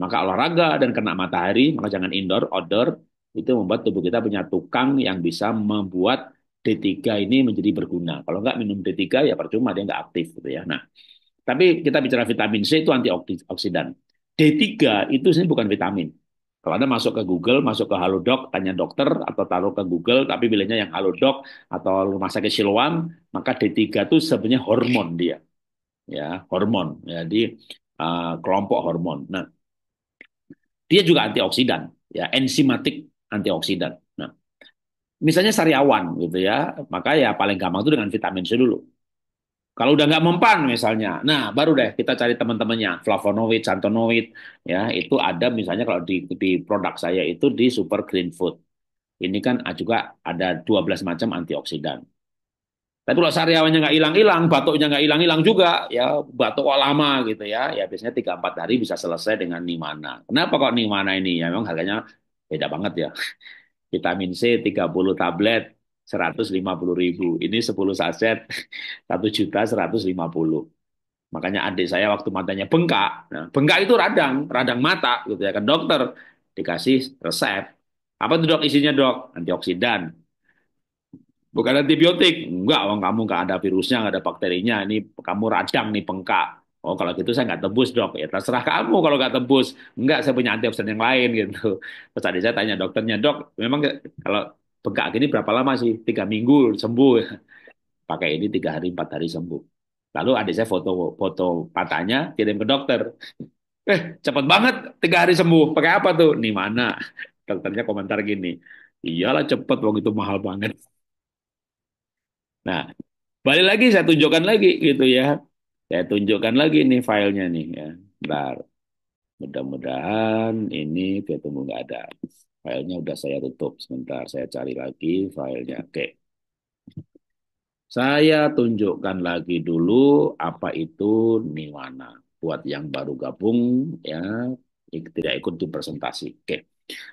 Maka olahraga dan kena matahari, maka jangan indoor, outdoor, itu membuat tubuh kita punya tukang yang bisa membuat D3 ini menjadi berguna. Kalau nggak minum D3 ya percuma, dia nggak aktif gitu ya. Nah, tapi kita bicara vitamin C itu antioksidan. D3 itu sebenarnya bukan vitamin. Kalau Anda masuk ke Google, masuk ke Halodoc, tanya dokter, atau taruh ke Google, tapi pilihnya yang Halodoc atau Rumah Sakit Siloam, maka D3 itu sebenarnya hormon dia. Ya, hormon. Jadi kelompok hormon. Nah, dia juga antioksidan, ya, enzimatik antioksidan. Nah, misalnya sariawan gitu ya, maka ya paling gampang itu dengan vitamin C dulu. Kalau udah nggak mempan misalnya, nah baru deh kita cari teman-temannya, flavonoid, xanthonoid, ya itu ada misalnya kalau di produk saya itu di Super Green Food. Ini kan juga ada 12 macam antioksidan. Tapi kalau sariawannya nggak hilang-hilang, batuknya nggak hilang-hilang juga, ya batuk kok lama gitu ya. Ya biasanya 3-4 hari bisa selesai dengan Nimana. Kenapa kok Nimana ini? Ya memang harganya beda banget ya. Vitamin C 30 tablet 150.000. Ini 10 saset 1.150.000. Makanya adik saya waktu matanya bengkak, nah, bengkak itu radang, radang mata gitu ya kan dokter dikasih resep. Apa itu dok isinya dok? Antioksidan. Bukan antibiotik. Enggak, orang kamu nggak ada virusnya, nggak ada bakterinya. Ini kamu radang nih bengkak. Oh kalau gitu saya nggak tebus dok. Ya terserah kamu kalau nggak tebus. Enggak, saya punya antioksidan yang lain gitu. Terus tadi saya tanya dokternya, dok, memang kalau bengkak gini berapa lama sih? 3 minggu sembuh. Pakai ini 3 hari 4 hari sembuh. Lalu adik saya foto foto patahnya kirim ke dokter. Cepet banget 3 hari sembuh. Pakai apa tuh? Nih mana? Dokternya komentar gini. Iyalah cepet, wong itu mahal banget. Nah, balik lagi saya tunjukkan lagi gitu ya. Saya tunjukkan lagi nih filenya nih ya. Bentar. Mudah-mudahan ini dia tunggu nggak ada. Filenya udah saya tutup. Sebentar, saya cari lagi filenya. Oke. Saya tunjukkan lagi dulu apa itu Niwana. Buat yang baru gabung ya tidak ikut di presentasi. Oke.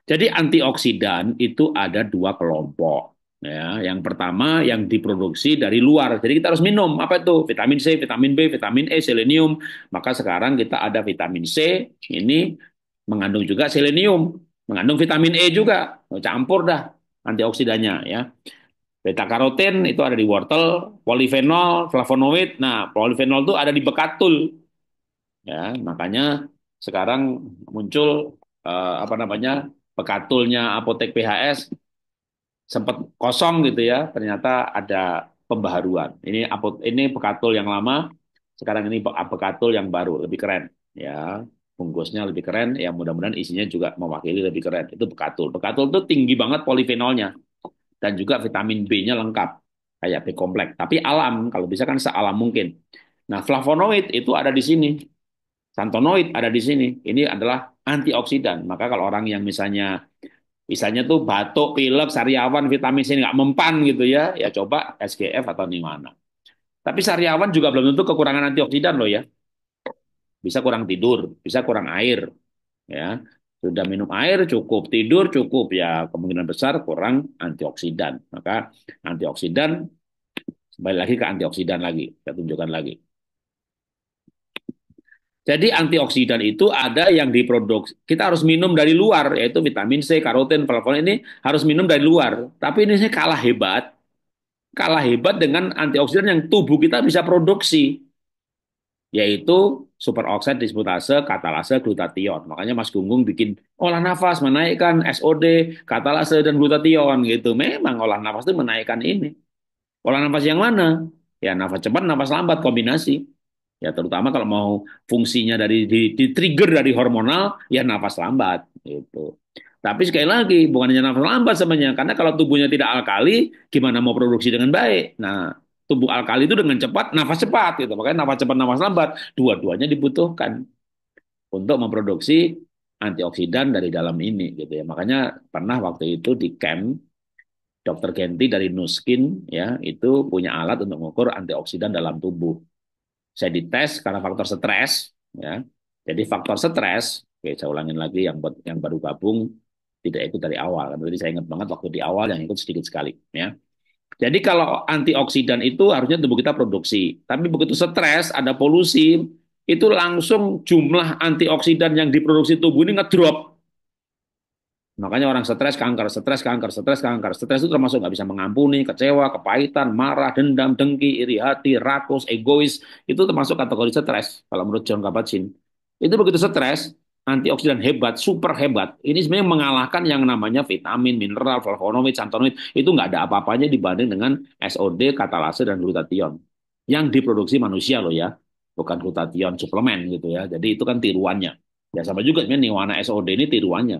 Jadi antioksidan itu ada dua kelompok. Ya, yang pertama yang diproduksi dari luar. Jadi kita harus minum apa itu? Vitamin C, vitamin B, vitamin E, selenium. Maka sekarang kita ada vitamin C ini mengandung juga selenium, mengandung vitamin E juga. Campur dah antioksidannya ya. Beta karoten itu ada di wortel, polifenol, flavonoid. Nah, polifenol itu ada di bekatul. Ya, makanya sekarang muncul apa namanya bekatulnya apotek PHS sempat kosong gitu ya, ternyata ada pembaharuan. Ini bekatul yang lama, sekarang ini bekatul yang baru, lebih keren. Ya, bungkusnya lebih keren. Ya, mudah-mudahan isinya juga mewakili lebih keren. Itu bekatul. Bekatul itu tinggi banget polifenolnya dan juga vitamin B-nya lengkap kayak B kompleks. Tapi alam, kalau bisa kan sealam mungkin. Nah, flavonoid itu ada di sini. Santonoid ada di sini. Ini adalah antioksidan. Maka kalau orang yang misalnya tuh batuk, pilek, sariawan, vitamin C nggak mempan gitu ya, ya coba SGF atau Nimana. Tapi sariawan juga belum tentu kekurangan antioksidan loh ya. Bisa kurang tidur, bisa kurang air, ya. Sudah minum air cukup, tidur cukup, ya kemungkinan besar kurang antioksidan. Maka antioksidan, kembali lagi ke antioksidan lagi, kita tunjukkan lagi. Jadi antioksidan itu ada yang diproduksi. Kita harus minum dari luar, yaitu vitamin C, karoten, flavonoid ini harus minum dari luar. Tapi ini saya kalah hebat dengan antioksidan yang tubuh kita bisa produksi, yaitu superoxide dismutase, katalase, glutathione. Makanya Mas Gunggung bikin olah nafas menaikkan SOD, katalase dan glutathione gitu. Memang olah nafas itu menaikkan ini. Olah nafas yang mana? Ya nafas cepat, nafas lambat kombinasi. Ya terutama kalau mau fungsinya di trigger dari hormonal, ya nafas lambat gitu. Tapi sekali lagi bukan hanya nafas lambat sebenarnya, karena kalau tubuhnya tidak alkali, gimana mau produksi dengan baik? Nah, tubuh alkali itu dengan cepat, nafas cepat gitu. Makanya nafas cepat, nafas lambat, dua-duanya dibutuhkan untuk memproduksi antioksidan dari dalam ini gitu ya. Makanya pernah waktu itu di camp Dokter Genti dari Nuskin ya itu punya alat untuk mengukur antioksidan dalam tubuh. Saya dites karena faktor stres ya. Jadi faktor stres, oke saya ulangin lagi yang baru gabung, tidak ikut dari awal. Jadi saya ingat banget waktu di awal yang ikut sedikit sekali. Ya. Jadi kalau antioksidan itu harusnya tubuh kita produksi. Tapi begitu stres, ada polusi, itu langsung jumlah antioksidan yang diproduksi tubuh ini ngedrop. Makanya orang stres, kanker, stres, kanker, stres, kanker. Stres itu termasuk nggak bisa mengampuni, kecewa, kepahitan, marah, dendam, dengki, iri hati, rakus, egois. Itu termasuk kategori stres, kalau menurut John Kabat-Zinn. Itu begitu stres, antioksidan hebat, super hebat. Ini sebenarnya mengalahkan yang namanya vitamin, mineral, flavonoid, xanthonoid. Itu nggak ada apa-apanya dibanding dengan SOD, katalase, dan glutathione. Yang diproduksi manusia loh ya, bukan glutathione suplemen gitu ya. Jadi itu kan tiruannya. Ya sama juga sebenarnya Niwana SOD ini tiruannya,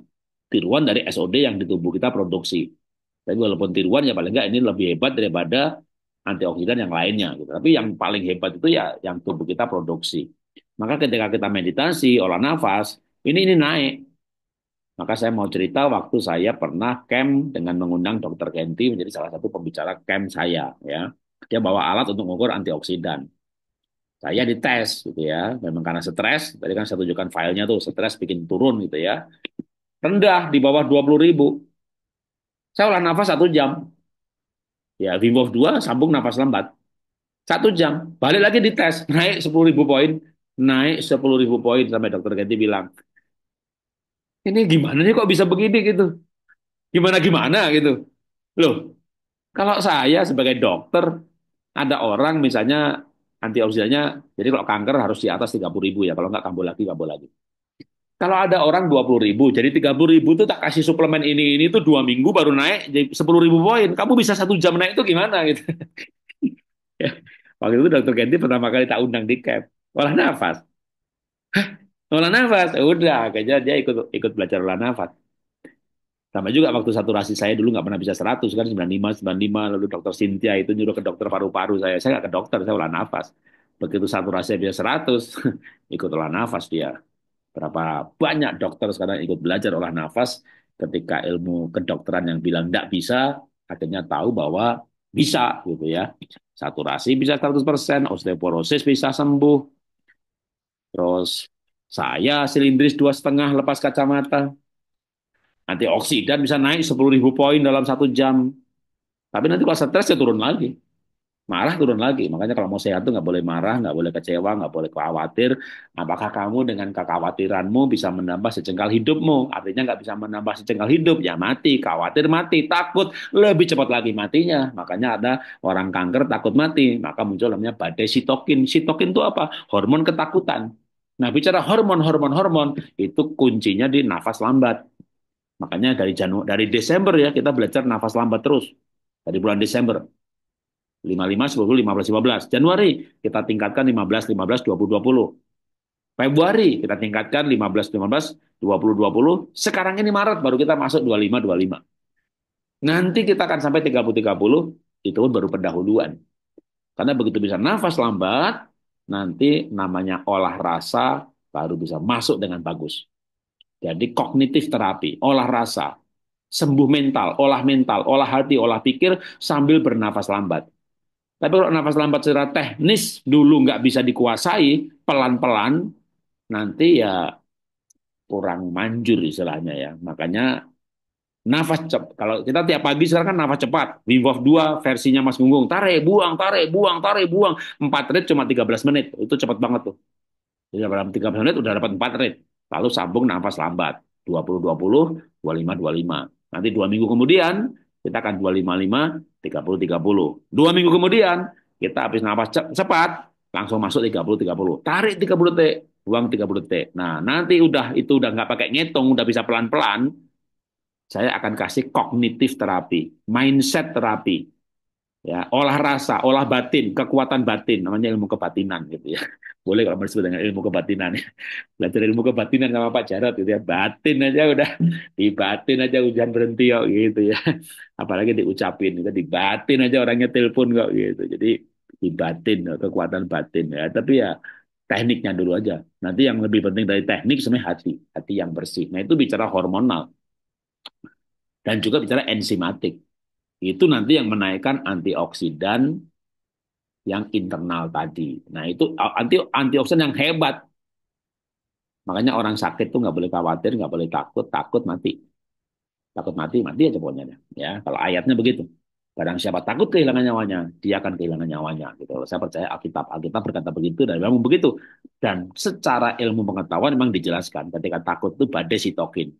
tiruan dari SOD yang di tubuh kita produksi. Tapi walaupun tiruan ya paling nggak ini lebih hebat daripada antioksidan yang lainnya. Gitu. Tapi yang paling hebat itu ya yang tubuh kita produksi. Maka ketika kita meditasi, olah nafas, ini naik. Maka saya mau cerita waktu saya pernah camp dengan mengundang Dr. Genti menjadi salah satu pembicara camp saya. Ya, dia bawa alat untuk mengukur antioksidan. Saya dites gitu ya, memang karena stres. Tadi kan saya tunjukkan filenya tuh, stres bikin turun gitu ya. Rendah di bawah 20.000. Saya olah nafas 1 jam. Ya, Wim Hof 2 sambung nafas lambat. 1 jam. Balik lagi dites. Naik 10.000 poin. Naik 10.000 poin. Sampai dokter ganti bilang, ini gimana nih kok bisa begini gitu. Gimana-gimana gitu. Loh, kalau saya sebagai dokter, ada orang misalnya antioksidannya, jadi kalau kanker harus di atas 30.000 ya. Kalau nggak kambuh lagi, kambuh lagi. Kalau ada orang 20.000, jadi 30.000 tuh tak kasih suplemen ini tuh 2 minggu baru naik jadi 10.000 poin. Kamu bisa 1 jam naik itu gimana gitu. Ya. Waktu itu dokter Ganti pertama kali tak undang di camp. Olah nafas. Olah nafas. Udah, kayaknya dia ikut ikut belajar olah nafas. Sama juga waktu saturasi saya dulu nggak pernah bisa 100 kan 95, lalu dokter Cynthia itu nyuruh ke dokter paru-paru saya nggak ke dokter, saya olah nafas. Begitu saturasi bisa 100, ikut olah nafas dia. Berapa banyak dokter sekarang ikut belajar olah nafas ketika ilmu kedokteran yang bilang nggak bisa, akhirnya tahu bahwa bisa gitu ya. Saturasi bisa 100%, osteoporosis bisa sembuh, terus saya silindris 2,5 lepas kacamata, antioksidan bisa naik 10.000 poin dalam 1 jam. Tapi nanti kalau stres ya turun lagi. Marah turun lagi. Makanya kalau mau sehat tuh nggak boleh marah, nggak boleh kecewa, nggak boleh khawatir. Apakah kamu dengan kekhawatiranmu bisa menambah sejengkal hidupmu? Artinya nggak bisa menambah sejengkal hidup, ya mati. Khawatir mati, takut lebih cepat lagi matinya. Makanya ada orang kanker takut mati. Maka muncul namanya badai sitokin. Sitokin itu apa? Hormon ketakutan. Nah, bicara hormon itu kuncinya di nafas lambat. Makanya dari Desember ya kita belajar nafas lambat terus. Dari bulan Desember 55, 10, 15, 15. Januari kita tingkatkan 15, 15, 20, 20. Februari kita tingkatkan 15, 15, 20, 20. Sekarang ini Maret baru kita masuk 25, 25. Nanti kita akan sampai 30, 30. Itu pun baru pendahuluan. Karena begitu bisa nafas lambat, nanti namanya olah rasa baru bisa masuk dengan bagus. Jadi kognitif terapi, olah rasa, sembuh mental, olah hati, olah pikir sambil bernafas lambat. Tapi kalau nafas lambat secara teknis dulu nggak bisa dikuasai, pelan-pelan, nanti ya kurang manjur istilahnya ya. Makanya nafas cepat. Kalau kita tiap pagi sekarang kan nafas cepat. Wim Hof 2 versinya Mas Gunggung. Tarik, buang, tarik, buang, tarik, buang. 4 rit cuma 13 menit. Itu cepat banget tuh. Jadi dalam 13 menit udah dapat 4 rit. Lalu sambung nafas lambat. 20-20, 25-25. Nanti 2 minggu kemudian kita akan 255, 30-30. 2 minggu kemudian kita habis nafas cepat, langsung masuk 30-30. Tarik 30 detik, buang 30 detik. Nah, nanti udah nggak pakai ngitung, udah bisa pelan-pelan, saya akan kasih kognitif terapi, mindset terapi, ya olah rasa, olah batin, kekuatan batin, namanya ilmu kebatinan gitu ya. Boleh kalau disebut dengan ilmu kebatinan ya. Belajar ilmu kebatinan sama Pak Jarot gitu ya, batin aja udah, di batin aja hujan berhenti kok gitu ya. Apalagi diucapin itu di batin aja orangnya telepon kok gitu. Jadi di batin, kekuatan batin ya. Tapi ya tekniknya dulu aja. Nanti yang lebih penting dari teknik sebenarnya hati, hati yang bersih. Nah itu bicara hormonal dan juga bicara enzimatik. Itu nanti yang menaikkan antioksidan yang internal tadi. Nah, itu antioksidan yang hebat. Makanya orang sakit tuh nggak boleh khawatir, nggak boleh takut, takut mati. Takut mati, mati aja pokoknya. Ya, kalau ayatnya begitu. Barang siapa takut kehilangan nyawanya, dia akan kehilangan nyawanya. Gitu. Saya percaya Alkitab. Alkitab berkata begitu dan memang begitu. Dan secara ilmu pengetahuan memang dijelaskan ketika takut itu badai sitokin.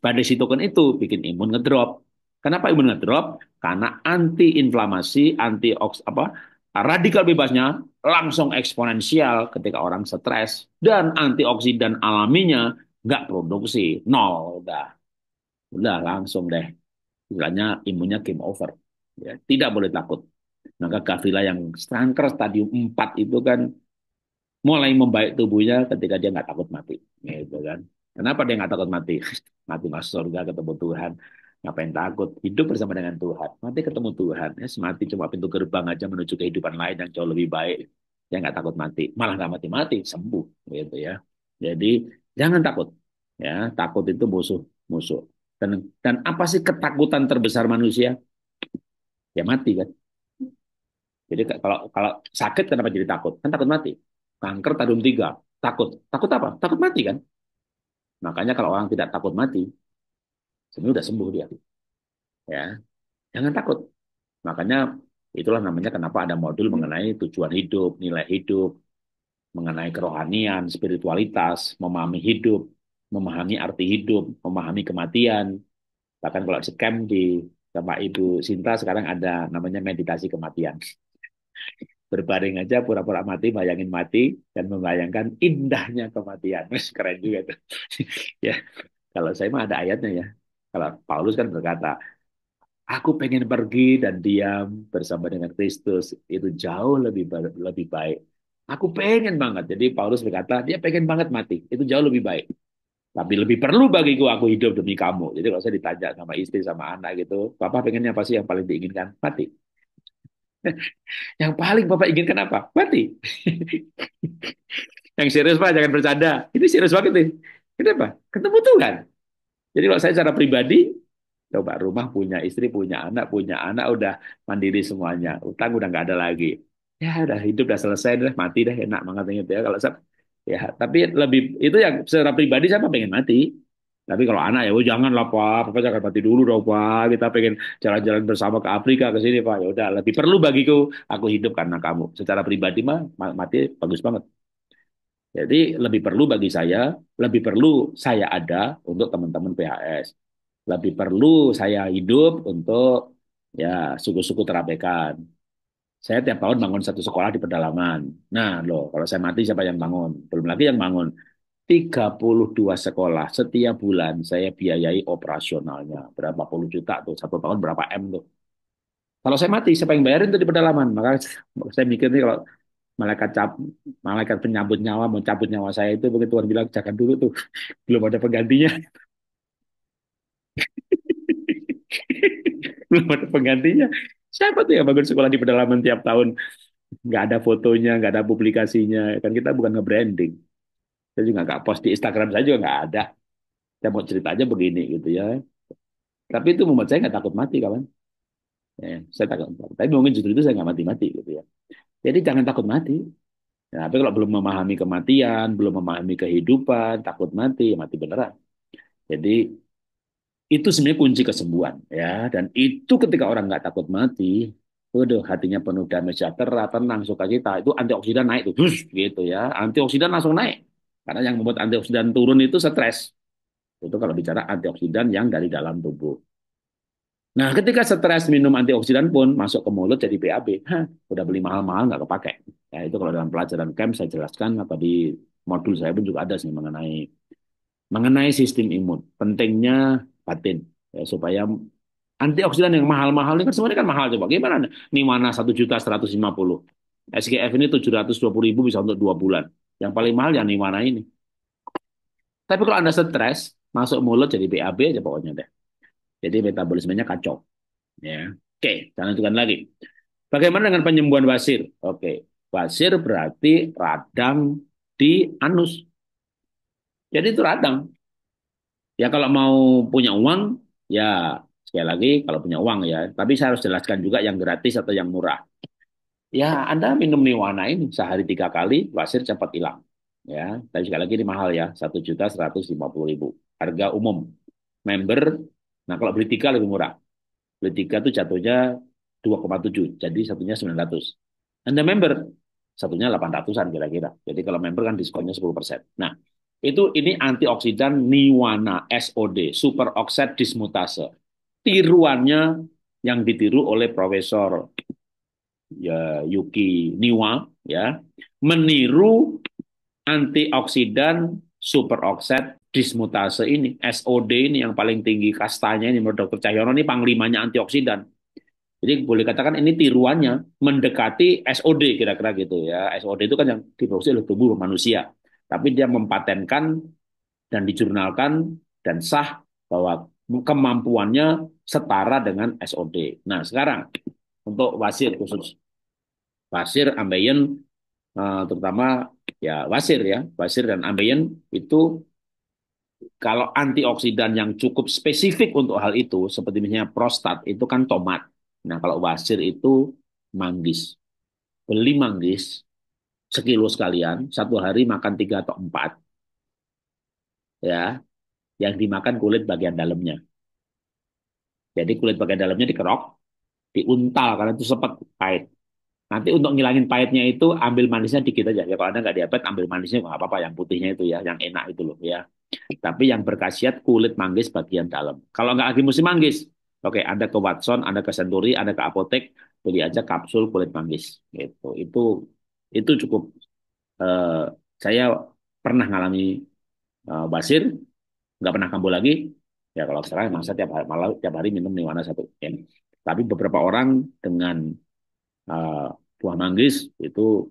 Badai sitokin itu bikin imun ngedrop. Kenapa imun ngedrop? Karena anti-inflamasi, apa radikal bebasnya langsung eksponensial ketika orang stres dan antioksidan alaminya nggak produksi, nol, udah langsung deh. Istilahnya imunnya game over. Ya, tidak boleh takut. Maka Gavila yang kanker stadium 4 itu kan mulai membaik tubuhnya ketika dia nggak takut mati. Gitu kan. Kenapa dia nggak takut mati? Mati masuk surga ketemu Tuhan. Ngapain takut? Hidup bersama dengan Tuhan. Mati ketemu Tuhan. Ya, mati cuma pintu gerbang aja menuju kehidupan lain yang jauh lebih baik. Dia nggak takut mati. Malah nggak mati-mati. Sembuh. Gitu ya. Jadi jangan takut. Ya, takut itu musuh. Dan apa sih ketakutan terbesar manusia? Ya mati kan. Jadi kalau kalau sakit kenapa jadi takut? Kan takut mati. Kanker stadium 3, takut. Takut apa? Takut mati kan? Makanya kalau orang tidak takut mati, sebenarnya udah sembuh dia. Ya, jangan takut. Makanya itulah namanya kenapa ada modul mengenai tujuan hidup, nilai hidup, mengenai kerohanian, spiritualitas, memahami hidup, memahami arti hidup, memahami kematian. Bahkan kalau scam di sama Ibu Sinta sekarang ada namanya meditasi kematian. Berbaring aja pura-pura mati, bayangin mati dan membayangkan indahnya kematian. Keren juga tuh. Ya, kalau saya mah ada ayatnya ya. Kalau Paulus kan berkata, aku pengen pergi dan diam bersama dengan Kristus itu jauh lebih baik. Aku pengen banget. Jadi Paulus berkata, dia pengen banget mati. Itu jauh lebih baik. Tapi lebih perlu bagiku aku hidup demi kamu. Jadi kalau saya ditanya sama istri sama anak gitu, Papa pengennya apa sih yang paling diinginkan? Mati. Yang paling Bapak inginkan apa? Mati. Yang serius Pak, jangan bercanda. Ini serius banget nih. Kenapa? Ketemu Tuhan. Jadi kalau saya secara pribadi, coba rumah punya istri, punya anak udah mandiri semuanya. Utang udah nggak ada lagi. Ya udah hidup udah selesai, udah mati deh, enak banget gitu ya. Kalau saya, ya tapi lebih itu yang secara pribadi saya mah pengen mati. Tapi kalau anak ya, oh jangan lah Pak, Papa jangan mati dulu dong Pak. Kita pengen jalan-jalan bersama ke Afrika ke sini Pak. Ya udah, lebih perlu bagiku aku hidup karena kamu. Secara pribadi mah mati bagus banget. Jadi lebih perlu bagi saya, lebih perlu saya ada untuk teman-teman PHS. Lebih perlu saya hidup untuk ya suku-suku terabekan. Saya tiap tahun bangun satu sekolah di pedalaman. Nah, loh, kalau saya mati siapa yang bangun? Belum lagi yang bangun. 32 sekolah setiap bulan saya biayai operasionalnya. Berapa puluh juta tuh, satu tahun berapa M tuh. Kalau saya mati, siapa yang bayarin tuh di pedalaman? Maka saya mikir nih kalau malaikat malaikat penyambut nyawa mau cabut nyawa saya itu begitu Tuhan bilang jangan dulu tuh belum ada penggantinya. Belum ada penggantinya. Siapa tuh yang bangun sekolah di pedalaman tiap tahun nggak ada fotonya, nggak ada publikasinya, kan kita bukan nge-branding. Saya juga nggak post di Instagram, saya juga nggak ada. Saya mau cerita aja begini gitu ya. Tapi itu membuat saya nggak takut mati kawan. Ya, saya takut mati. Tapi mungkin justru itu saya nggak mati-mati gitu ya. Jadi jangan takut mati. Ya, tapi kalau belum memahami kematian, belum memahami kehidupan, takut mati, ya mati beneran. Jadi itu sebenarnya kunci kesembuhan ya. Dan itu ketika orang nggak takut mati, waduh hatinya penuh damai sejahtera, tenang, sukacita, itu antioksidan naik tuh, gitu ya. Antioksidan langsung naik. Karena yang membuat antioksidan turun itu stres. Itu kalau bicara antioksidan yang dari dalam tubuh. Nah, ketika stres minum antioksidan pun masuk ke mulut jadi BAB. Hah, udah beli mahal-mahal nggak kepake. Ya, itu kalau dalam pelajaran camp saya jelaskan atau di modul saya pun juga ada sih mengenai sistem imun. Pentingnya batin ya, supaya antioksidan yang mahal-mahal ini kan semuanya kan mahal coba. Gimana? Nih mana 1.150.000. SGF ini 720.000 bisa untuk 2 bulan. Yang paling mahal yang nih mana ini. Tapi kalau Anda stres, masuk mulut jadi BAB aja pokoknya deh. Jadi metabolismenya kacau. Ya. Oke, kita lanjutkan lagi. Bagaimana dengan penyembuhan wasir? Oke, wasir berarti radang di anus. Jadi itu radang. Ya kalau mau punya uang, ya sekali lagi kalau punya uang ya. Tapi saya harus jelaskan juga yang gratis atau yang murah. Ya Anda minum Niwana ini sehari 3 kali, wasir cepat hilang. Ya, tapi sekali lagi ini mahal ya, 1.150.000. Harga umum. Member Nah, kalau beli tiga lebih murah. Beli tiga tuh jatuhnya 2,7, jadi satunya 900. Anda member, satunya 800-an kira-kira. Jadi kalau member kan diskonnya 10%. Nah, ini antioksidan Niwana SOD, super oxide dismutase. Tiruannya yang ditiru oleh Profesor ya, Yuki Niwa ya, meniru antioksidan superoxide dismutase ini, SOD ini yang paling tinggi kastanya ini menurut Dr. Cahyono ini panglimanya antioksidan. Jadi boleh katakan ini tiruannya mendekati SOD kira-kira gitu ya. SOD itu kan yang diproduksi oleh tubuh manusia. Tapi dia mempatenkan dan dijurnalkan dan sah bahwa kemampuannya setara dengan SOD. Nah, sekarang untuk wasir khusus. Wasir, ambeien, terutama ya wasir dan ambeien itu kalau antioksidan yang cukup spesifik untuk hal itu, seperti misalnya prostat, itu kan tomat. Nah, kalau wasir itu manggis. Beli manggis, sekilo sekalian, satu hari makan 3 atau 4, ya, yang dimakan kulit bagian dalamnya. Jadi kulit bagian dalamnya dikerok, diuntal, karena itu sepet, pahit. Nanti untuk ngilangin pahitnya itu, ambil manisnya dikit aja. Ya, kalau Anda nggak diabetes, ambil manisnya nggak apa-apa, yang putihnya itu ya, yang enak itu loh ya. Tapi yang berkhasiat kulit manggis bagian dalam. Kalau nggak lagi musim manggis, oke, Anda ke Watson, Anda ke Century, Anda ke apotek, beli aja kapsul kulit manggis. Gitu. Itu cukup. eh, saya pernah ngalami basir, nggak pernah kambuh lagi. Ya kalau sekarang masa tiap hari, malah tiap hari minum Niwana satu. Ya. Tapi beberapa orang dengan eh, buah manggis itu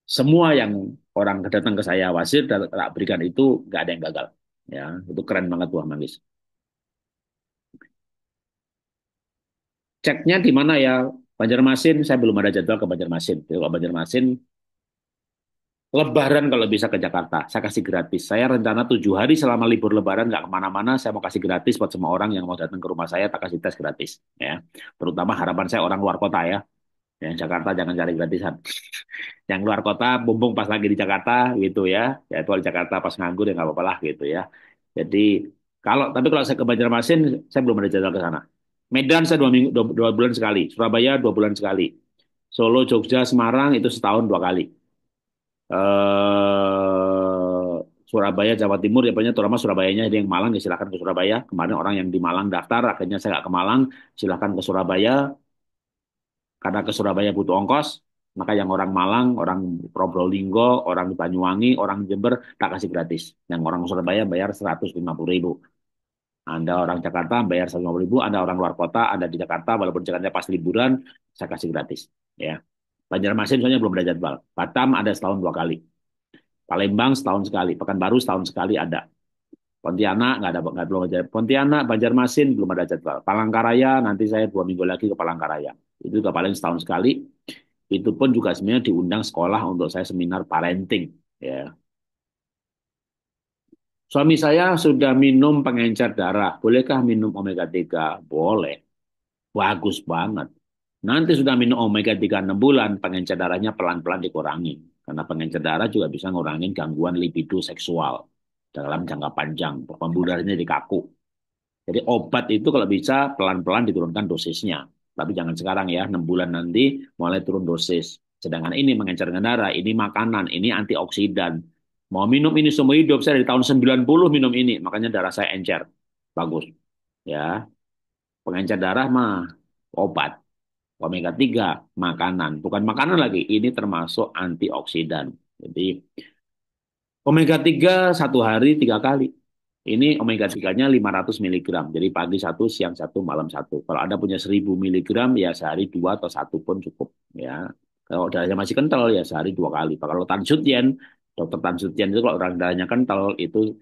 semua yang orang datang ke saya wasir dan tak berikan itu nggak ada yang gagal. Ya, itu keren banget buah manggis. Ceknya di mana ya? Banjarmasin, saya belum ada jadwal ke Banjarmasin. Jadi kalau Banjarmasin, Lebaran kalau bisa ke Jakarta, saya kasih gratis. Saya rencana 7 hari selama libur Lebaran nggak kemana-mana, saya mau kasih gratis buat semua orang yang mau datang ke rumah saya, tak kasih tes gratis. Ya, terutama harapan saya orang luar kota ya. Yang Jakarta jangan cari gratisan. Yang luar kota, bumbung pas lagi di Jakarta gitu ya. Ya itu di Jakarta pas nganggur ya nggak apa-apa lah gitu ya. Jadi tapi kalau saya ke Banjarmasin, saya belum ada jadwal ke sana. Medan saya 2 minggu, 2 bulan sekali. Surabaya 2 bulan sekali. Solo, Jogja, Semarang itu setahun 2 kali. Surabaya, Jawa Timur, ya pokoknya terutama Surabayanya, jadi yang Malang ya silakan ke Surabaya. Kemarin orang yang di Malang daftar, akhirnya saya nggak ke Malang, silakan ke Surabaya. Karena ke Surabaya butuh ongkos, maka yang orang Malang, orang Probolinggo, orang Banyuwangi, orang Jember tak kasih gratis. Yang orang Surabaya bayar 150.000. Anda orang Jakarta bayar 150.000, Anda orang luar kota, Anda di Jakarta, walaupun Jakarta pas liburan, saya kasih gratis. Ya, Banjarmasin soalnya belum ada jadwal. Batam ada setahun 2 kali. Palembang setahun sekali. Pekanbaru setahun sekali ada. Pontianak nggak belum ada. Pontianak, Banjarmasin belum ada jadwal. Palangkaraya nanti saya 2 minggu lagi ke Palangkaraya. Itu juga paling setahun sekali. Itu pun juga sebenarnya diundang sekolah untuk saya seminar parenting. Ya. Suami saya sudah minum pengencer darah. Bolehkah minum omega 3? Boleh. Bagus banget. Nanti sudah minum omega 3 6 bulan, pengencer darahnya pelan-pelan dikurangi. Karena pengencer darah juga bisa ngurangin gangguan libido seksual dalam jangka panjang. Pembuluh darahnya jadi kaku. Jadi obat itu kalau bisa pelan-pelan diturunkan dosisnya. Tapi jangan sekarang ya, 6 bulan nanti mulai turun dosis. Sedangkan ini mengencerkan darah, ini makanan, ini antioksidan. Mau minum ini seumur hidup, saya dari tahun 90 minum ini, makanya darah saya encer. Bagus. Ya, pengencer darah mah obat. Omega 3 makanan, bukan makanan lagi, ini termasuk antioksidan. Jadi omega 3 1 hari 3 kali. Ini omega 3-nya 500 miligram. Jadi pagi satu, siang satu, malam satu. Kalau Anda punya 1000 miligram, ya sehari 2 atau 1 pun cukup. Ya. Kalau darahnya masih kental, ya sehari 2 kali. Kalau Tan Sutien, dokter Tan Sutien itu kalau orang darahnya kental, itu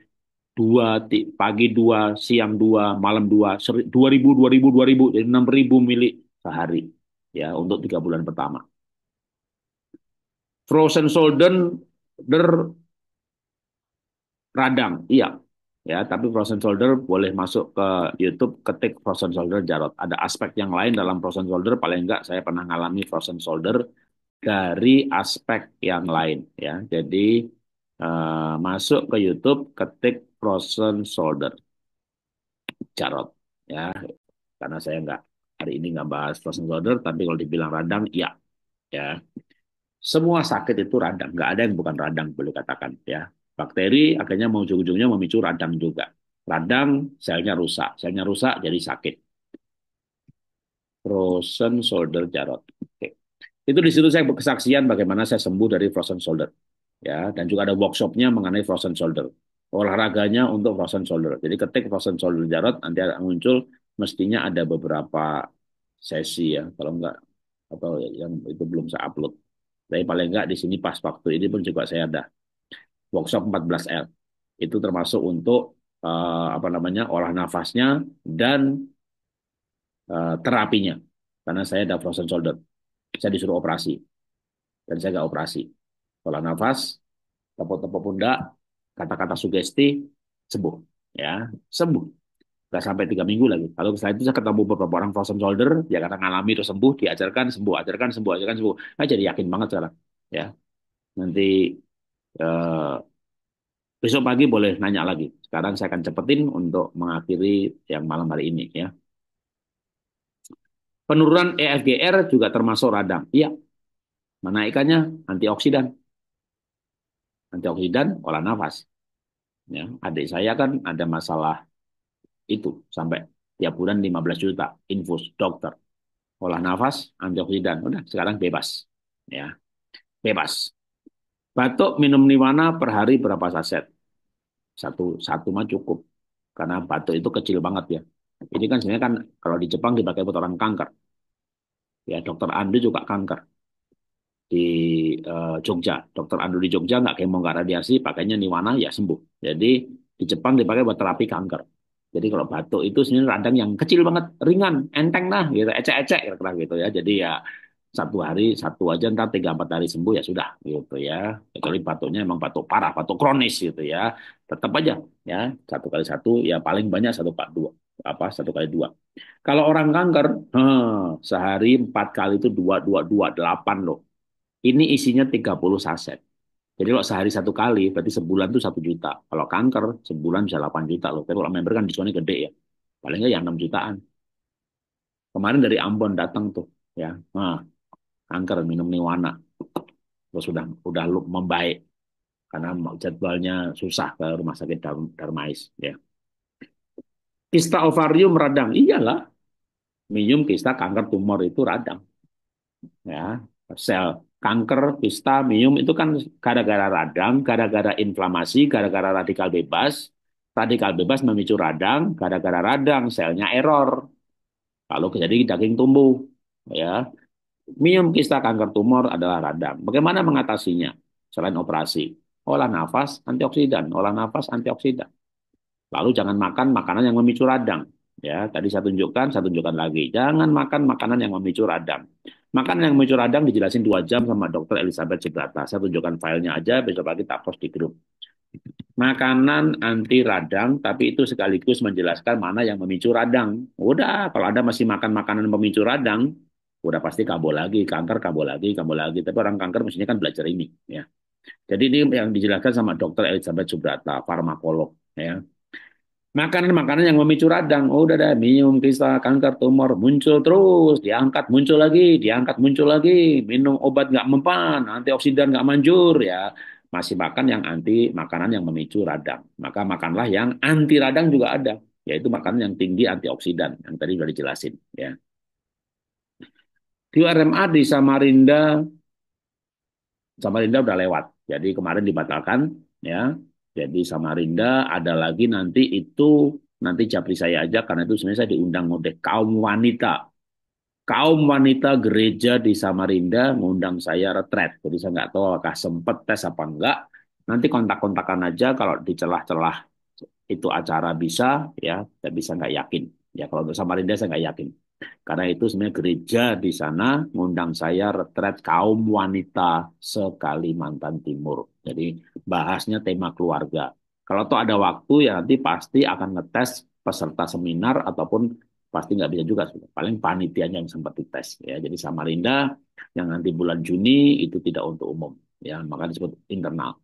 pagi 2, siang 2, malam 2, 2000, 2000, 2000, jadi 6000 mili sehari. Ya, untuk 3 bulan pertama. Frozen shoulder radang, iya. Ya, tapi frozen shoulder boleh masuk ke YouTube, ketik frozen shoulder Jarot. Ada aspek yang lain dalam frozen shoulder, paling enggak saya pernah ngalami frozen shoulder dari aspek yang lain. Ya, jadi masuk ke YouTube, ketik frozen shoulder Jarot. ya, karena saya nggak hari ini nggak bahas frozen shoulder, tapi kalau dibilang radang, iya, ya. Semua sakit itu radang, nggak ada yang bukan radang boleh katakan, ya. Bakteri akhirnya mau ujung-ujungnya memicu radang juga. Radang selnya rusak jadi sakit. Frozen shoulder Jarot. Oke. Itu di situ saya berkesaksian bagaimana saya sembuh dari frozen shoulder. Ya, dan juga ada workshopnya mengenai frozen shoulder. Olahraganya untuk frozen shoulder. Jadi ketik frozen shoulder Jarot nanti akan muncul, mestinya ada beberapa sesi ya, kalau enggak atau yang itu belum saya upload. Tapi paling enggak di sini pas waktu ini pun juga saya ada workshop 14L. Itu termasuk untuk apa namanya olah nafasnya dan terapinya. Karena saya ada frozen shoulder. Saya disuruh operasi dan saya nggak operasi. Olah nafas, tepuk-tepuk pundak, kata-kata sugesti, sembuh. Ya, sembuh. Nggak sampai 3 minggu lagi. Kalau setelah itu saya ketemu beberapa orang frozen shoulder, ya kata ngalami terus sembuh, diajarkan sembuh, ajarkan sembuh, ajarkan sembuh. Nah, jadi yakin banget sekarang. Ya, nanti eh, besok pagi boleh nanya lagi. Sekarang saya akan cepetin untuk mengakhiri yang malam hari ini. Ya, penurunan EFGR juga termasuk radang. Iya, menaikkannya antioksidan, antioksidan olah nafas. Ya, adik saya kan ada masalah itu sampai tiap bulan 15 juta infus dokter olah nafas antioksidan udah sekarang bebas ya bebas batuk minum nirwana per hari berapa saset satu satu mah cukup karena batuk itu kecil banget ya ini kan sebenarnya kan kalau di Jepang dipakai buat orang kanker ya dokter Andi juga kanker di Jogja dokter Andi di Jogja nggak kemo nggak radiasi pakainya nirwana ya sembuh jadi di Jepang dipakai buat terapi kanker. Jadi kalau batuk itu sebenarnya radang yang kecil banget, ringan, enteng lah, gitu, ecek-ecek kira-kira gitu ya. Jadi ya satu hari satu aja, ntar 3-4 hari sembuh ya sudah gitu ya. Kecuali batuknya emang batuk parah, batuk kronis gitu ya. Tetap aja ya satu kali satu ya paling banyak satu pak dua apa satu kali dua. Kalau orang kanker, sehari 4 kali itu dua dua dua 8 loh. Ini isinya 30 saset. Jadi kalau sehari satu kali, berarti sebulan tuh 1 juta. Kalau kanker, sebulan bisa 8 juta loh. Tapi kalau member kan diskonnya gede ya. Paling nggak yang 6 jutaan. Kemarin dari Ambon datang tuh. Ya, nah, kanker minum Niwana. Terus udah membaik. Karena jadwalnya susah ke rumah sakit Darmais. Ya. Kista ovarium radang. Iyalah. Minum kista kanker tumor itu radang. Ya, sel kanker, kista, minum itu kan gara-gara radang, gara-gara inflamasi, gara-gara radikal bebas. Radikal bebas memicu radang, gara-gara radang selnya error. Lalu jadi daging tumbuh. Ya, minum kista kanker tumor adalah radang. Bagaimana mengatasinya? Selain operasi, olah nafas, antioksidan, olah nafas, antioksidan. Lalu jangan makan makanan yang memicu radang. Ya, tadi saya tunjukkan lagi. Jangan makan makanan yang memicu radang. Makanan yang memicu radang dijelasin 2 jam sama Dokter Elizabeth Cibrata. Saya tunjukkan filenya aja, besok pagi tak post di grup. Makanan anti radang, tapi itu sekaligus menjelaskan mana yang memicu radang. Udah, kalau ada masih makan makanan pemicu radang, udah pasti kambuh lagi, kanker kambuh lagi, kambuh lagi. Tapi orang kanker mestinya kan belajar ini. Ya. Jadi ini yang dijelaskan sama Dokter Elizabeth Subrata, farmakolog. Ya. Makanan-makanan yang memicu radang, oh udah dah, minum kista kanker tumor muncul terus, diangkat muncul lagi, diangkat muncul lagi, minum obat nggak mempan, antioksidan nggak manjur ya, masih makan yang anti makanan yang memicu radang. Maka makanlah yang anti radang juga ada, yaitu makanan yang tinggi antioksidan yang tadi sudah dijelasin. Ya. Di RMA di Samarinda, Samarinda udah lewat, jadi kemarin dibatalkan ya. Jadi Samarinda ada lagi nanti itu nanti japri saya aja karena itu sebenarnya saya diundang oleh kaum wanita. Kaum wanita gereja di Samarinda ngundang saya retret. Jadi saya nggak tahu apakah sempat tes apa enggak. Nanti kontak-kontakan aja kalau di celah-celah itu acara bisa ya, saya bisa nggak yakin. Ya kalau untuk Samarinda saya nggak yakin. Karena itu sebenarnya gereja di sana ngundang saya retret kaum wanita se-Kalimantan Timur. Jadi bahasnya tema keluarga. Kalau tuh ada waktu ya nanti pasti akan ngetes peserta seminar ataupun pasti nggak bisa juga. Paling panitianya yang sempat dites. Ya, jadi Samarinda yang nanti bulan Juni itu tidak untuk umum. Ya, maka disebut internal.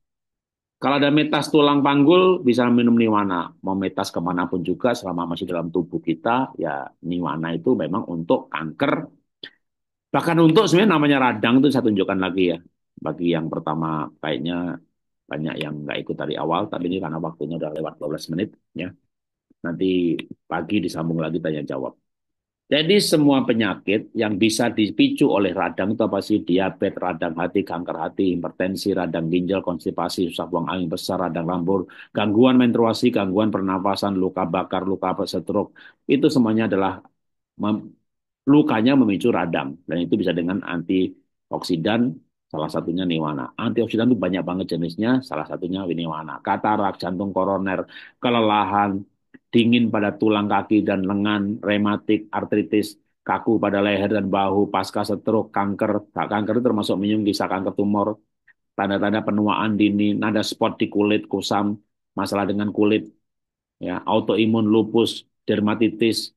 Kalau ada metas tulang panggul, bisa minum niwana. Mau metas kemanapun juga, selama masih dalam tubuh kita, ya niwana itu memang untuk kanker. Bahkan untuk sebenarnya namanya radang itu saya tunjukkan lagi ya. Bagi yang pertama kayaknya banyak yang nggak ikut dari awal, tapi ini karena waktunya udah lewat 12 menit ya. Nanti pagi disambung lagi tanya jawab. Jadi semua penyakit yang bisa dipicu oleh radang itu apa sih? Diabetes, radang hati, kanker hati, hipertensi, radang ginjal, konstipasi, susah buang angin besar, radang lambung, gangguan menstruasi, gangguan pernafasan, luka bakar, luka stroke. Itu semuanya adalah lukanya memicu radang. Dan itu bisa dengan antioksidan, salah satunya niwana. Antioksidan itu banyak banget jenisnya, salah satunya niwana. Katarak, jantung koroner, kelelahan, dingin pada tulang kaki dan lengan, rematik, artritis, kaku pada leher dan bahu, pasca stroke, kanker. Kanker itu termasuk minum kisah kanker tumor, tanda-tanda penuaan dini, nada spot di kulit, kusam, masalah dengan kulit, ya, autoimun, lupus, dermatitis,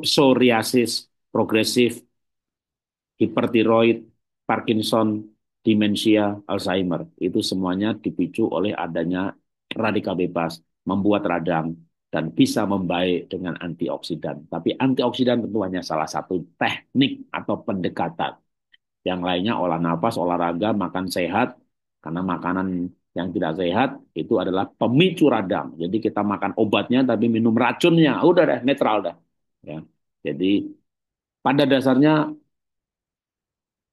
psoriasis progresif, hipertiroid, Parkinson, demensia, Alzheimer. Itu semuanya dipicu oleh adanya radikal bebas, membuat radang, dan bisa membaik dengan antioksidan. Tapi antioksidan tentu hanya salah satu teknik atau pendekatan. Yang lainnya olah nafas, olahraga, makan sehat, karena makanan yang tidak sehat itu adalah pemicu radang. Jadi kita makan obatnya tapi minum racunnya, udah deh netral dah. Ya. Jadi pada dasarnya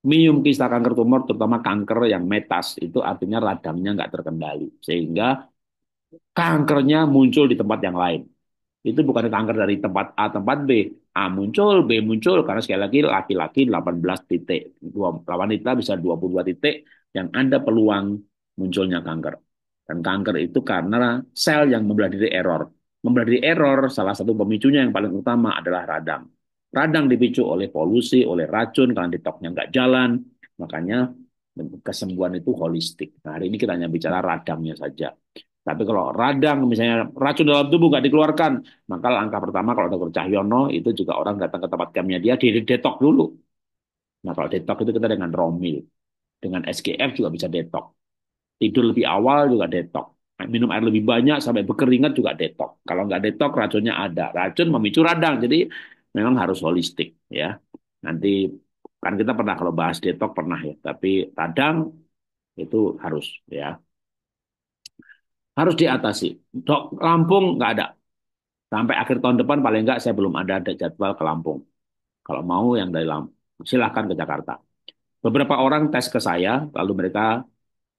minum kista kanker tumor, terutama kanker yang metas, itu artinya radangnya nggak terkendali. Sehingga kankernya muncul di tempat yang lain. Itu bukan kanker dari tempat A, tempat B. A muncul, B muncul, karena sekali lagi laki-laki 18 titik. Wanita bisa 22 titik yang ada peluang munculnya kanker. Dan kanker itu karena sel yang membelah diri error. Membelah diri error, salah satu pemicunya yang paling utama adalah radang. Radang dipicu oleh polusi, oleh racun, karena detoknya nggak jalan. Makanya kesembuhan itu holistik. Nah, hari ini kita hanya bicara radangnya saja. Tapi kalau radang, misalnya racun dalam tubuh nggak dikeluarkan, maka langkah pertama kalau dokter Cahyono itu juga orang datang ke tempat campnya dia, di detok dulu. Nah kalau detok itu kita dengan Romil, dengan SGF juga bisa detok. Tidur lebih awal juga detok. Minum air lebih banyak sampai berkeringat juga detok. Kalau nggak detok racunnya ada. Racun memicu radang, jadi memang harus holistik ya. Nanti kan kita pernah kalau bahas detok pernah ya, tapi radang itu harus ya, harus diatasi. Dok, Lampung nggak ada. Sampai akhir tahun depan paling nggak saya belum ada jadwal ke Lampung. Kalau mau yang dari Lampung, silahkan ke Jakarta. Beberapa orang tes ke saya, lalu mereka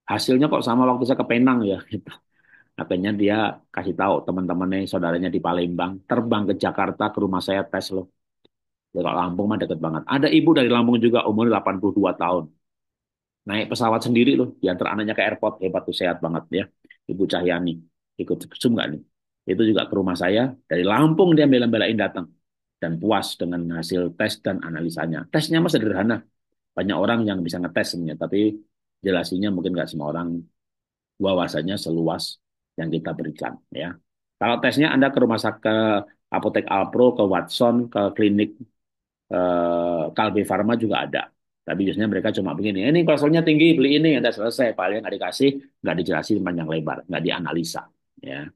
hasilnya kok sama waktu saya ke Penang ya. Gitu. Akhirnya dia kasih tahu teman-temannya, saudaranya di Palembang, terbang ke Jakarta ke rumah saya tes loh. Ya, kalau Lampung mah deket banget. Ada ibu dari Lampung juga umur 82 tahun. Naik pesawat sendiri loh, diantar anaknya ke airport, hebat tuh, sehat banget ya. Ibu Cahyani, ikut Zoom nggak nih? Itu juga ke rumah saya, dari Lampung dia bela-belain datang. Dan puas dengan hasil tes dan analisanya. Tesnya mah sederhana, banyak orang yang bisa ngetes sebenarnya, tapi jelasinya mungkin nggak semua orang wawasannya seluas yang kita berikan ya. Kalau tesnya Anda ke rumah sakit, ke Apotek Alpro, ke Watson, ke klinik Kalbe Farma juga ada. Tapi biasanya mereka cuma begini, ini kolesterolnya tinggi, beli ini, ada selesai. Paling nggak dikasih, nggak dijelasin panjang lebar, nggak dianalisa. Ya.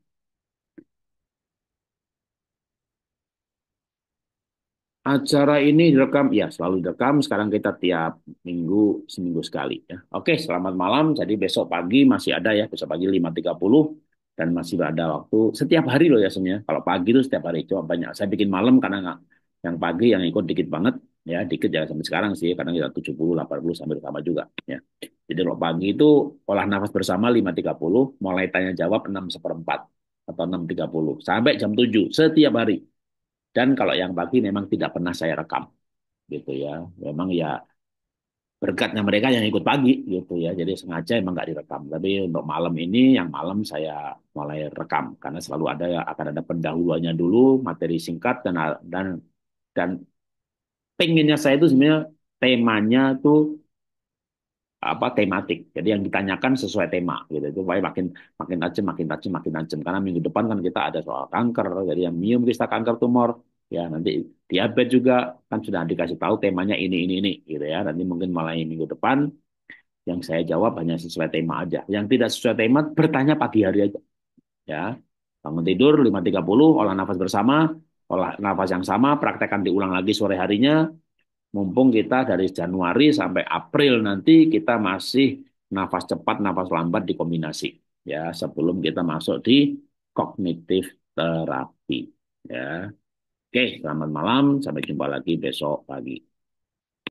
Acara ini direkam, ya selalu direkam. Sekarang kita tiap minggu, seminggu sekali. Ya. Oke, selamat malam. Jadi besok pagi masih ada ya, besok pagi 5.30 dan masih ada waktu setiap hari loh ya sebenarnya. Kalau pagi itu setiap hari, cuma banyak. Saya bikin malam karena nggak, yang pagi yang ikut dikit banget. Ya, dikit ya sampai sekarang sih, kadang kita 70, 80 sampai sama juga. Ya. Jadi kalau pagi itu olah nafas bersama 5.30, mulai tanya jawab 6:15 atau 6.30 sampai jam 7 setiap hari. Dan kalau yang pagi memang tidak pernah saya rekam gitu ya. Memang ya berkatnya mereka yang ikut pagi gitu ya. Jadi sengaja emang nggak direkam. Tapi untuk malam ini yang malam saya mulai rekam karena selalu ada, akan ada pendahuluannya dulu, materi singkat, dan pengennya saya itu sebenarnya temanya tuh apa, tematik. Jadi yang ditanyakan sesuai tema gitu. Itu supaya makin makin tajam, makin tajam, makin tajam. Karena minggu depan kan kita ada soal kanker, jadi yang miom kista kanker tumor, ya nanti diabetes juga kan sudah dikasih tahu temanya ini gitu ya. Nanti mungkin mulai minggu depan Yang saya jawab hanya sesuai tema aja. Yang tidak sesuai tema, bertanya pagi hari aja. Ya, bangun tidur 5.30, olah nafas bersama, olah nafas yang sama, praktekkan diulang lagi sore harinya. Mumpung kita dari Januari sampai April nanti kita masih nafas cepat, nafas lambat dikombinasi. Ya, sebelum kita masuk di kognitif terapi. Ya, oke, selamat malam. Sampai jumpa lagi besok pagi.